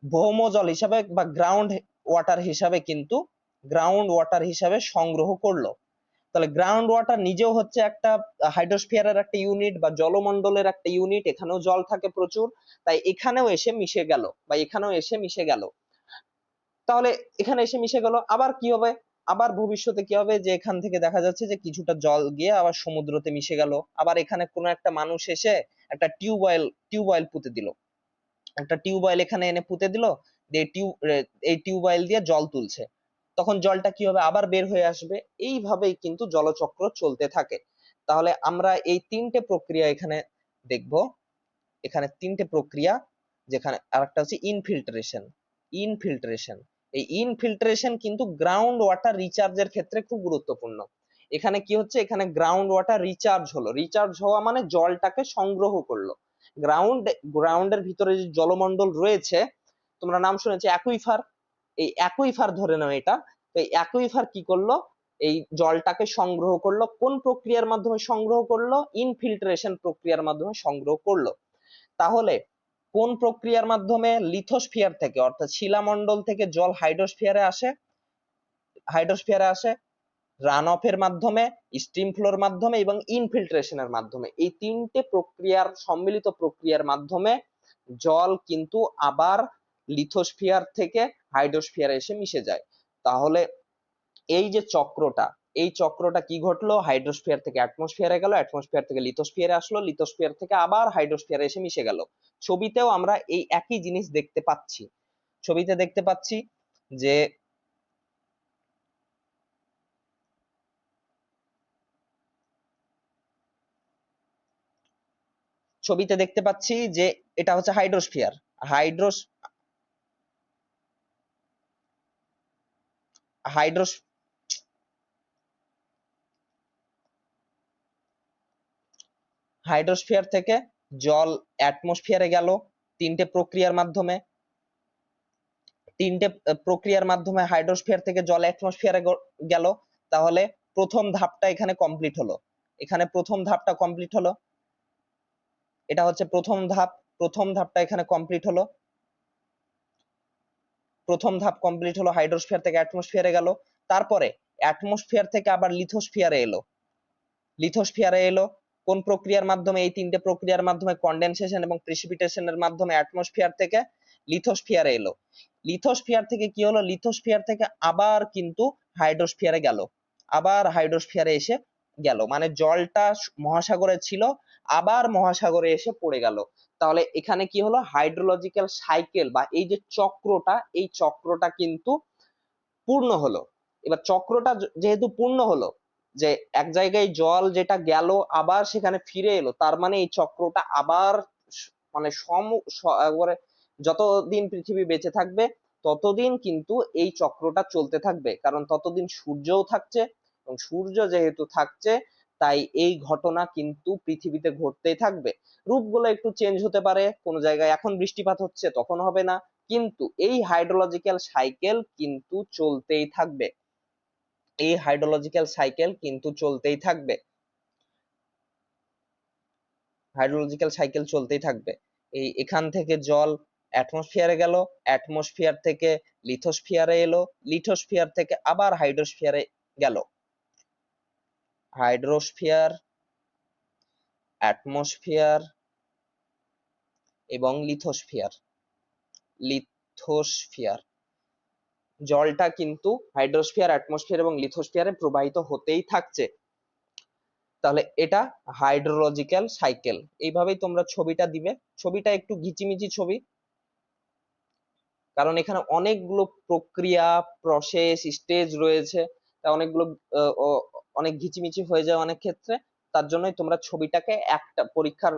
ভৌমজল হিসাবে বা গ্রাউন্ড ওয়াটার হিসাবে সংগ্রহ করলো। তাহলে গ্রাউন্ড ওয়াটার নিজেও হচ্ছে একটা হাইড্রোস্ফিয়ারের একটা ইউনিট বা জলমণ্ডলের একটা ইউনিট, এখানেও জল থাকে প্রচুর, তাই এখানেও এসে মিশে গেল বা এখানেও এসে মিশে গেল। তাহলে এখানে এসে মিশে গেল, আবার কি হবে, আবার ভবিষ্যতে কি হবে, যে এখান থেকে দেখা যাচ্ছে যে কিছুটা জল গিয়ে আবার সমুদ্রতে মিশে গেল, আবার এখানে কোনো একটা মানুষ এসে একটা টিউবওয়েল পুঁতে দিল, একটা টিউবওয়েল এখানে এনে পুঁতে দিল, এই টিউবওয়েল দিয়ে জল তুলছে, তখন জলটা কি হবে, আবার বের হয়ে আসবে। এইভাবেই কিন্তু জলচক্র চলতে থাকে। তাহলে আমরা এই তিনটে প্রক্রিয়া এখানে দেখব, এখানে তিনটে প্রক্রিয়া, যেখানে আরেকটা হচ্ছে ইনফিল্ট্রেশন। ইনফিল্ট্রেশন এই ইনফিল্ট্রেশন কিন্তু গ্রাউন্ড ওয়াটার রিচার্জের ক্ষেত্রে খুব গুরুত্বপূর্ণ। এখানে কি হচ্ছে, এখানে গ্রাউন্ড ওয়াটার রিচার্জ হলো, রিচার্জ হওয়া মানে জলটাকে সংগ্রহ করলো। গ্রাউন্ডের ভিতরে যে জলমণ্ডল রয়েছে, তোমরা নাম শুনেছো অ্যাকুইফার, এই অ্যাকুইফার ধরে নাও এটা। তো এই অ্যাকুইফার কি করলো, এই জলটাকে সংগ্রহ করলো, কোন প্রক্রিয়ার মাধ্যমে সংগ্রহ করলো, ইনফিল্ট্রেশন প্রক্রিয়ার মাধ্যমে সংগ্রহ করলো। তাহলে কোন প্রক্রিয়ার মাধ্যমে, লিথোস্ফিয়ার থেকে, অর্থাৎ শিলামণ্ডল থেকে জল হাইড্রোস্ফিয়ারে আসে রান অফের মাধ্যমে, স্ট্রিম ফ্লোর মাধ্যমে এবং ইনফিল্ট্রেশনের মাধ্যমে। এই তিনটে প্রক্রিয়ার সম্মিলিত প্রক্রিয়ার মাধ্যমে জল কিন্তু আবার লিথোস্ফিয়ার থেকে হাইড্রোস্ফিয়ারে এসে মিশে যায়। তাহলে এই যে চক্রটা, এই চক্রটা কি ঘটলো, হাইড্রোস্ফিয়ার থেকে অ্যাটমসফিয়ারে গেল, অ্যাটমসফিয়ার থেকে লিথোস্ফিয়ারে আসলো, লিথোস্ফিয়ার থেকে আবার হাইড্রোস্ফিয়ারে এসে মিশে গেল। ছবিতেও আমরা এই একই জিনিস দেখতে পাচ্ছি, ছবিতে দেখতে পাচ্ছি যে এটা হচ্ছে হাইড্রোস্ফিয়ার। হাইড্রোস হাইড্রোস হাইড্রোস্ফিয়ার থেকে জল অ্যাটমসফিয়ারে গেল তিনটে প্রক্রিয়ার মাধ্যমে, হাইড্রোস্ফিয়ার থেকে জল অ্যাটমসফিয়ারে গেল। তাহলে প্রথম ধাপটা এখানে কমপ্লিট হলো, এখানে প্রথম ধাপটা কমপ্লিট হলো, এটা হচ্ছে প্রথম ধাপ, প্রথম ধাপটা এখানে কমপ্লিট হলো, প্রথম ধাপ কমপ্লিট হলো, হাইড্রোস্ফিয়ার থেকে অ্যাটমসফিয়ারে গেল। তারপরে অ্যাটমসফিয়ার থেকে আবার লিথোস্ফিয়ারে এলো। কোন প্রক্রিয়ার মাধ্যমে, এই তিনটে প্রক্রিয়ার মাধ্যমে, কনডেনসেশন এবং প্রিসিপিটেশনের মাধ্যমে অ্যাটমসফিয়ার থেকে লিথোস্ফিয়ারে এলো। লিথোস্ফিয়ার থেকে কি হলো, লিথোস্ফিয়ার থেকে আবার কিন্তু হাইড্রোস্ফিয়ারে গেল, আবার হাইড্রোস্ফিয়ারে এসে গেল, মানে জলটা মহাসাগরে ছিল, আবার মহাসাগরে এসে পড়ে গেল। তাহলে এখানে কি হলো, হাইড্রোলজিক্যাল সাইকেল বা এই যে চক্রটা, এই চক্রটা কিন্তু পূর্ণ হলো। এবার চক্রটা যেহেতু পূর্ণ হলো, যে এক জায়গায় জল যেটা গেল আবার সেখানে ফিরে এলো, তার মানে এই চক্রটা আবার মানে একবারে যতদিন পৃথিবী বেঁচে থাকবে ততদিন কিন্তু এই চক্রটা চলতে থাকবে, কারণ ততদিন সূর্যও থাকছে, এবং সূর্য যেহেতু থাকছে তাই এই ঘটনা কিন্তু পৃথিবীতে ঘটতেই থাকবে। রূপগুলো একটু চেঞ্জ হতে পারে, কোন জায়গায় এখন বৃষ্টিপাত হচ্ছে তখন হবে না, কিন্তু এই হাইড্রোলজিক্যাল সাইকেল কিন্তু চলতেই থাকবে, এই হাইড্রোলজিক্যাল সাইকেল কিন্তু চলতেই থাকবে, হাইড্রোলজিক্যাল সাইকেল চলতেই থাকবে। এখান থেকে জল অ্যাটমসফিয়ারে গেল, অ্যাটমসফিয়ার থেকে লিথোস্ফিয়ারে এলো, লিথোস্ফিয়ার থেকে আবার হাইড্রোস্ফিয়ারে গেল, হাইড্রোস্ফিয়ার, অ্যাটমসফিয়ার এবং লিথোস্ফিয়ার, লিথোস্ফিয়ার জলটা কিন্তু হাইড্রোস্ফিয়ার, অ্যাটমসফিয়ার এবং লিথোস্ফিয়ারে প্রবাহিত হতেই থাকছে। তাহলে এটা হাইড্রোলজিক্যাল সাইকেল। এইভাবেই তোমরা ছবিটা দিবে। ছবিটা একটু ঘিচিমিচি ছবি, কারণ এখানে অনেকগুলো প্রক্রিয়া, প্রসেস, স্টেজ রয়েছে, তাই অনেকগুলো অনেক ঘিচিমিচি হয়ে যায় অনেক ক্ষেত্রে। তার জন্যই তোমরা ছবিটাকে একটা পরীক্ষার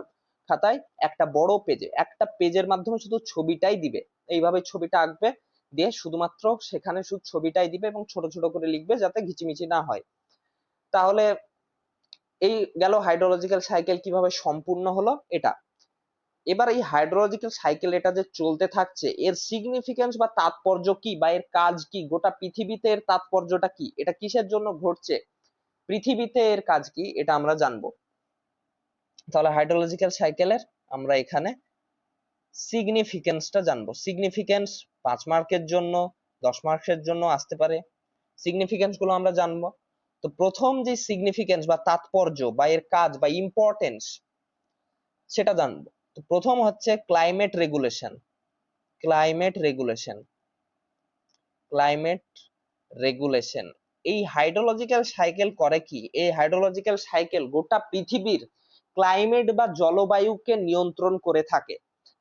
খাতায় একটা বড় পেজে, একটা পেজের মাধ্যমে শুধু ছবিটাই দিবে। এইভাবে ছবিটা আঁকবে, দিয়ে শুধুমাত্র সেখানে শুধু ছবিটাই দিবে এবং ছোট ছোট করে লিখবে যাতে ঘিচিমিচি না হয়। তাহলে এই গেল হাইড্রোলজিক্যাল সাইকেল কিভাবে সম্পূর্ণ হলো এটা। এবার এই হাইড্রোলজিক্যাল সাইকেল এটা যে চলতে থাকছে, এর সিগনিফিকেন্স বা তাৎপর্য কি, বা এর কাজ কি, গোটা পৃথিবীতে এর তাৎপর্যটা কি, এটা কিসের জন্য ঘটছে, পৃথিবীতে এর কাজ কি, এটা আমরা জানবো। তাহলে হাইড্রোলজিক্যাল সাইকেলের আমরা এখানে সিগনিফিকেন্সটা জানবো। সিগনিফিকেন্স 5 মার্কের জন্য, 10 মার্কের জন্য আসতে পারে। সিগনিফিকেন্স গুলো আমরা জানবো। তো প্রথম যে সিগনিফিকেন্স বা তাৎপর্য বা এর কাজ বা ইম্পর্টেন্স সেটা জানবো। তো প্রথম হচ্ছে climate regulation. Climate regulation, climate regulation. এই হাইড্রোলজিক্যাল সাইকেল করে কি? এই হাইড্রোলজিক্যাল সাইকেল গোটা পৃথিবীর ক্লাইমেট বা জলবায়ুকে নিয়ন্ত্রণ করে থাকে।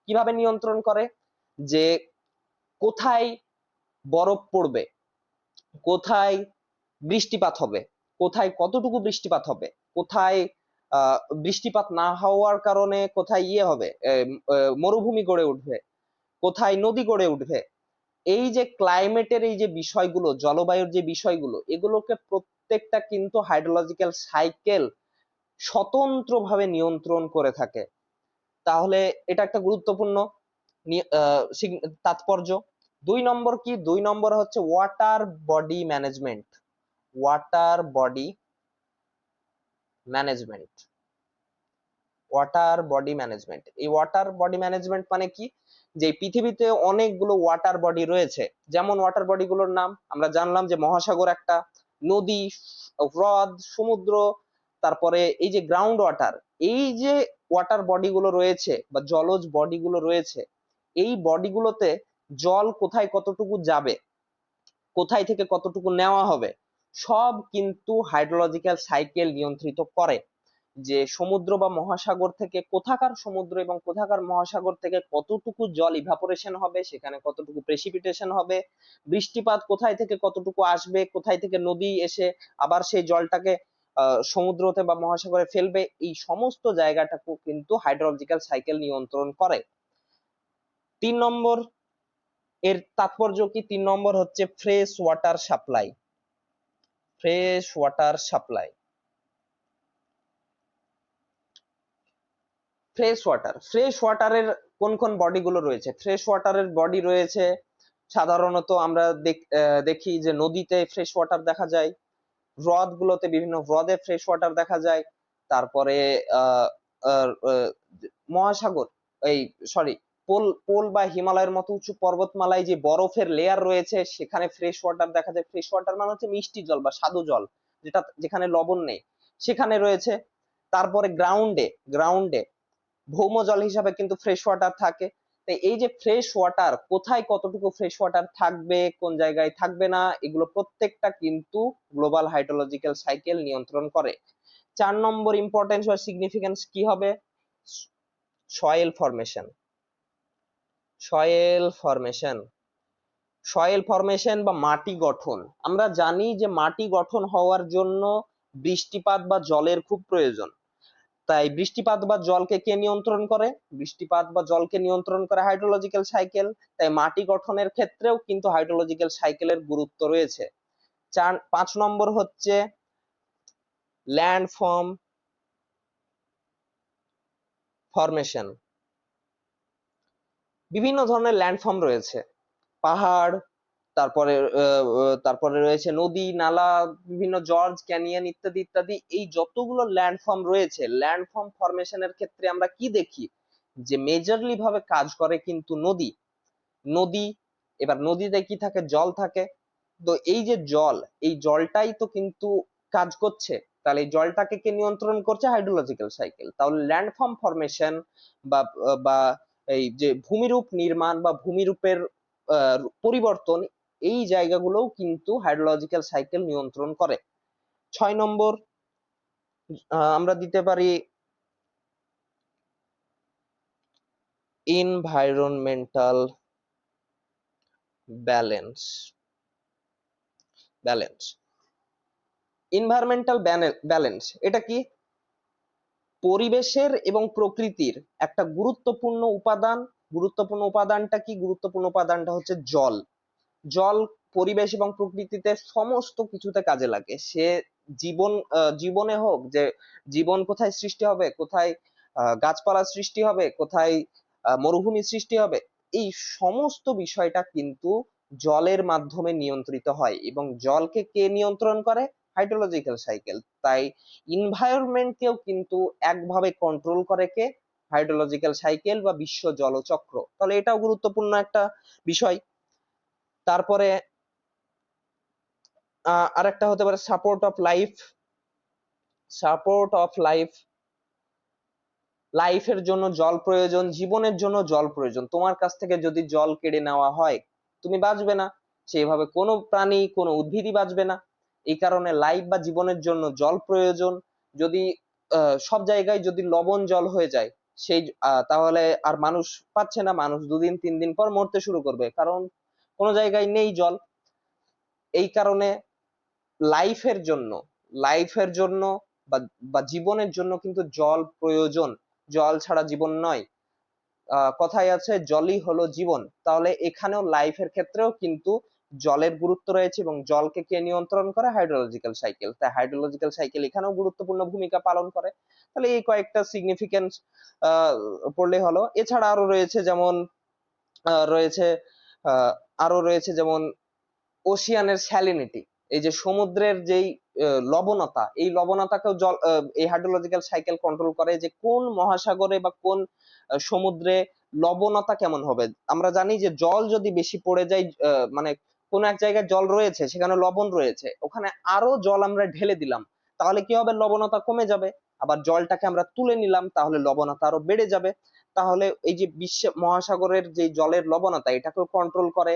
কিভাবে নিয়ন্ত্রণ করে? যে কোথায় বরফ পড়বে, কোথায় বৃষ্টিপাত হবে, কোথায় কতটুকু বৃষ্টিপাত হবে, কোথায় বৃষ্টিপাত না হওয়ার কারণে কোথায় ইয়ে হবে, মরুভূমি গড়ে উঠবে, কোথায় নদী গড়ে উঠবে। এই যে ক্লাইমেটের এই যে বিষয়গুলো, জলবায়ুর যে বিষয়গুলো, এগুলোকে প্রত্যেকটা কিন্তু হাইড্রোলজিক্যাল সাইকেল স্বতন্ত্রভাবে নিয়ন্ত্রণ করে থাকে। তাহলে এটা একটা গুরুত্বপূর্ণ তাৎপর্য। 2 নম্বর কি? 2 নম্বর হচ্ছে water body management. Water body management, water body management. এই ওয়াটার বডি ম্যানেজমেন্ট মানে কি? যে পৃথিবীতে অনেকগুলো ওয়াটার বডি রয়েছে। যেমন ওয়াটার বডি গুলোর নাম আমরা জানলাম, যে মহাসাগর একটা, নদী, হ্রদ, সমুদ্র, তারপরে এই যে গ্রাউন্ড ওয়াটার। এই যে ওয়াটার বডি গুলো রয়েছে বা জলজ বডি গুলো রয়েছে, এই বডি গুলোতে জল কোথায় কতটুকু যাবে, কোথায় থেকে কতটুকু নেওয়া হবে, সব কিন্তু হাইড্রোলজিক্যাল সাইকেল নিয়ন্ত্রিত করে। যে সমুদ্র বা মহাসাগর থেকে, কোথাকার সমুদ্র এবং কোথাকার মহাসাগর থেকে কতটুকু জল ইভাপোরেশন হবে, সেখানে কতটুকু প্রেসিপিটেশন হবে, বৃষ্টিপাত কোথায় থেকে কতটুকু আসবে, কোথায় থেকে নদী এসে আবার সেই জলটাকে সমুদ্রতে বা মহাসাগরে ফেলবে, এই সমস্ত জায়গাটাকে কিন্তু হাইড্রোলজিক্যাল সাইকেল নিয়ন্ত্রণ করে। 3 নম্বর এর তাৎপর্য কি? 3 নম্বর হচ্ছে fresh water supply. Fresh water supply, fresh water. Fresh ওয়াটারের কোন কোন বডি গুলো রয়েছে? ফ্রেশ ওয়াটারের বডি রয়েছে সাধারণত আমরা দেখি যে নদীতে ফ্রেশ ওয়াটার দেখা যায়, হ্রদ গুলোতে, বিভিন্ন হ্রদে ফ্রেশ ওয়াটার দেখা যায়। তারপরে আহ আহ, আহ, মহাসাগর, এই সরি, পোল পোল বা হিমালয়ের মতো উঁচু পর্বতমালায় যে বরফের লেয়ার রয়েছে, সেখানে ফ্রেশ ওয়াটার দেখা যায়। ফ্রেশ ওয়াটার মানে হচ্ছে মিষ্টি জল বা স্বাদু জল, যেটা যেখানে লবণ নেই, সেখানে রয়েছে। তারপরে গ্রাউন্ডে, গ্রাউন্ডে ভৌম জল হিসাবে কিন্তু ফ্রেশ ওয়াটার থাকে। তাই এই যে ফ্রেশ ওয়াটার, কোথায় কতটুকু ফ্রেশ ওয়াটার থাকবে, কোন জায়গায় থাকবে না, এগুলো প্রত্যেকটা কিন্তু গ্লোবাল হাইড্রোলজিক্যাল সাইকেল নিয়ন্ত্রণ করে। 4 নম্বর ইম্পর্টেন্স বা সিগনিফিকেন্স কি হবে? Soil formation. Soil formation, soil formation বা মাটি গঠন। আমরা জানি যে মাটি গঠন হওয়ার জন্য বৃষ্টিপাত বা জলের খুব প্রয়োজন। তাই বৃষ্টিপাত বা জলকে কে নিয়ন্ত্রণ করে? বৃষ্টিপাত বা জলকে নিয়ন্ত্রণ করে হাইড্রোলজিক্যাল সাইকেল। তাই মাটি গঠনের ক্ষেত্রেও কিন্তু হাইড্রোলজিক্যাল সাইকেলের গুরুত্ব রয়েছে। 5 নম্বর হচ্ছে ল্যান্ড ফরমেশন। বিভিন্ন ধরনের ল্যান্ডফর্ম রয়েছে, পাহাড়, তারপরে তারপরে রয়েছে নদী, নালা, বিভিন্ন জর্জ, ক্যানিয়ন ইত্যাদি ইত্যাদি। এই যতগুলো ল্যান্ডফর্ম রয়েছে, ল্যান্ডফর্ম ফরমেশনের ক্ষেত্রে আমরা কি দেখি? যে মেজরলি ভাবে কাজ করে কিন্তু নদী। নদী, এবার নদীতে কি থাকে? জল থাকে। তো এই যে জল, এই জলটাই তো কিন্তু কাজ করছে। তাহলে এই জলটাকে কে নিয়ন্ত্রণ করছে? Hydrological cycle. তাহলে ল্যান্ডফর্ম ফরমেশন বা বা এই যে ভূমিরূপ নির্মাণ বা ভূমিরূপের পরিবর্তন, এই জায়গাগুলোও কিন্তু হাইড্রোলজিক্যাল সাইকেল নিয়ন্ত্রণ করে। 6 নম্বর আমরা দিতে পারি এনভায়রনমেন্টাল ব্যালেন্স। এনভায়রনমেন্টাল ব্যালেন্স এটা কি? পরিবেশের এবং প্রকৃতির একটা গুরুত্বপূর্ণ উপাদান। গুরুত্বপূর্ণ উপাদানটা কি? গুরুত্বপূর্ণ উপাদানটা হচ্ছে জল। জল পরিবেশ এবং প্রকৃতিতে সমস্ত কিছুতে কাজে লাগে। সে জীবনে হোক, যে জীবন কোথায় সৃষ্টি হবে, কোথায় গাছপালা সৃষ্টি হবে, কোথায় মরুভূমি সৃষ্টি হবে, এই সমস্ত বিষয়টা কিন্তু জলের মাধ্যমে নিয়ন্ত্রিত হয়। এবং জলকে কে নিয়ন্ত্রণ করে? Hydrological cycle. তাই ইনভায়রনমেন্টকেও কিন্তু একভাবে কন্ট্রোল করে কে? হাইড্রোলজিক্যাল সাইকেল বা বিশ্ব জলচক্র। তাহলে এটাও গুরুত্বপূর্ণ একটা বিষয়। তারপরে আরেকটা হতে পারে সাপোর্ট অফ লাইফ। লাইফের জন্য জল প্রয়োজন, জীবনের জন্য জল প্রয়োজন। তোমার কাছ থেকে যদি জল কেড়ে নেওয়া হয়, তুমি বাঁচবে না, সেভাবে কোনো প্রাণী, কোনো উদ্ভিদই বাঁচবে না। এই কারণে লাইফ বা জীবনের জন্য জল প্রয়োজন। যদি সব জায়গায় যদি লবণ জল হয়ে যায়, সেই তাহলে আর মানুষ পাচ্ছে না, মানুষ 2 দিন 3 দিন পর মরতে শুরু করবে, কারণ কোনো জায়গায় নেই জল। এই কারণে লাইফের জন্য লাইফের জন্য বা জীবনের জন্য কিন্তু জল প্রয়োজন। জল ছাড়া জীবন নয়। কথায় আছে জলই হলো জীবন। তাহলে এখানেও লাইফের ক্ষেত্রেও কিন্তু জলের গুরুত্ব রয়েছে, এবং জলকে কে নিয়ন্ত্রণ করে? Hydrological cycle. তাই হাইড্রোলজিক্যাল সাইকেল এখানেও গুরুত্বপূর্ণ ভূমিকা পালন করে। তাহলে এই কয়েকটা সিগনিফিকেন্স পড়লে হলো। এছাড়া আরো রয়েছে যেমন আহ, রয়েছে আহ, আরো রয়েছে যেমন ওশিয়ানের স্যালিনিটি। এই যে সমুদ্রের যেই লবণতা, এই লবণতাকেও জল এই হাইড্রোলজিক্যাল সাইকেল কন্ট্রোল করে, যে কোন মহাসাগরে বা কোন সমুদ্রে লবণতা কেমন হবে। আমরা জানি যে জল যদি বেশি পড়ে যায়, মানে কোন এক জায়গায় জল রয়েছে, সেখানে লবণ রয়েছে, ওখানে আরো জল আমরা ঢেলে দিলাম, তাহলে কি হবে? লবণতা কমে যাবে। আবার জলটাকে আমরা তুলে নিলাম, তাহলে লবণতা আরো বেড়ে যাবে। তাহলে এই যে বিশ্ব মহাসাগরের যে জলের লবণতা, এটাকেও কন্ট্রোল করে।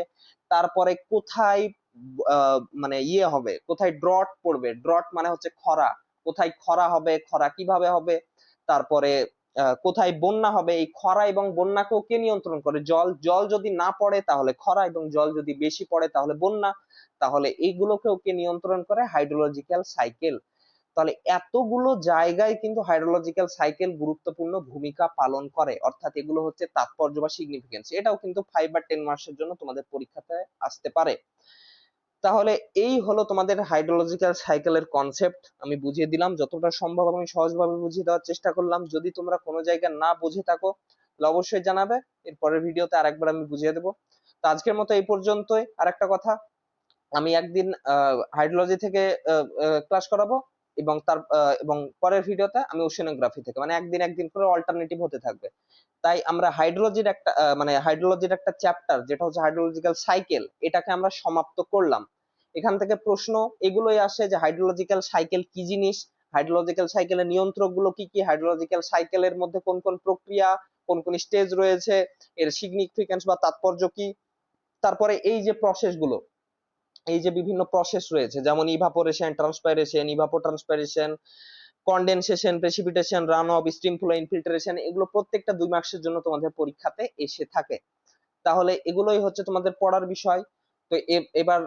তারপরে কোথায় মানে হবে, কোথায় ড্রট পড়বে, ড্রট মানে হচ্ছে খরা, কোথায় খরা হবে, খরা কিভাবে হবে। তারপরে কোথায় বন্যা হবে, এই খরা এবং বন্যাকেও কে নিয়ন্ত্রণ করে? জল। জল যদি না পড়ে তাহলে খরা, এবং জল যদি বেশি পড়ে তাহলে বন্যা। তাহলে এইগুলোকেও কে নিয়ন্ত্রণ করে? Hydrological cycle. তাহলে এতগুলো জায়গায় কিন্তু হাইড্রোলজিক্যাল সাইকেল গুরুত্বপূর্ণ ভূমিকা পালন করে। অর্থাৎ এগুলো হচ্ছে তাৎপর্য বা সিগনিফিকেন্স। এটাও কিন্তু 5 বা 10 মার্কসের জন্য তোমাদের পরীক্ষাতে আসতে পারে। তাহলে এই হলো তোমাদের হাইড্রোলজিক্যাল সাইকেলের কনসেপ্ট। আমি বুঝিয়ে দিলাম, যতটা সম্ভব আমি সহজভাবে বুঝিয়ে দেওয়ার চেষ্টা করলাম। যদি তোমরা কোনো জায়গায় না বুঝে থাকো তাহলে অবশ্যই জানাবে, এর পরের ভিডিওতে আরেকবার আমি বুঝিয়ে দেবো। তো আজকের মতো এই পর্যন্তই। আরেকটা কথা, আমি একদিন হাইড্রোলজি থেকে ক্লাস করাবো, এবং এবং পরের ভিডিওতে আমি ওশেনোগ্রাফি থেকে, মানে একদিন একদিন করে অল্টারনেটিভ হতে থাকবে। তাই আমরা হাইড্রোলজির একটা মানে হাইড্রোলজির একটা চ্যাপ্টার, যেটা হচ্ছে হাইড্রোলজিক্যাল সাইকেল, এটাকে আমরা সমাপ্ত করলাম। এখান থেকে প্রশ্ন এগুলোই আসে যে হাইড্রোলজিক্যাল সাইকেল কি জিনিস, হাইড্রোলজিক্যাল সাইকেলের নিয়ন্ত্রক গুলো কি কি, হাইড্রোলজিক্যাল সাইকেলের মধ্যে কোন কোন প্রক্রিয়া, কোন কোন স্টেজ রয়েছে, এর সিগনিফিকেন্স বা তাৎপর্য কি। তারপরে এই যে প্রসেস গুলো, এই যে বিভিন্ন প্রসেস রয়েছে, যেমন evaporation, transpiration, evapotranspiration, condensation, precipitation, run off, stem flow, infiltration, এগুলো প্রত্যেকটা 2 মার্কসের জন্য তোমাদের পরীক্ষাতে এসে থাকে। তাহলে এগুলোই হচ্ছে তোমাদের পড়ার বিষয়। তো এবার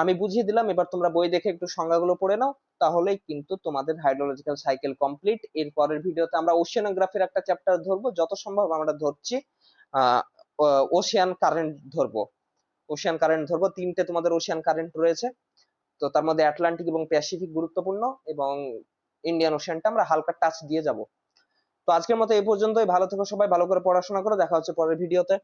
আমি বুঝিয়ে দিলাম, এবার তোমরা বই দেখে একটু সংজ্ঞাগুলো পড়ে নাও, তাহলেই কিন্তু তোমাদের হাইড্রোলজিক্যাল সাইকেল কমপ্লিট। এর পরের ভিডিওতে আমরা ওশিয়ানোগ্রাফির একটা চ্যাপ্টার ধরবো, যত সম্ভব আমরা ধরছি। আহ ওশিয়ান কারেন্ট ধরবো। ওশিয়ান কারেন্ট ধরবো, 3টে তোমাদের ওশিয়ান কারেন্ট রয়েছে। তো তার মধ্যে আটলান্টিক এবং প্যাসিফিক গুরুত্বপূর্ণ, এবং ইন্ডিয়ান ওশিয়ানটা আমরা হালকা টাচ দিয়ে যাব। তো আজকের মতো এই পর্যন্তই। ভালো থেকো সবাই, ভালো করে পড়াশোনা করো, দেখা হচ্ছে পরের ভিডিওতে।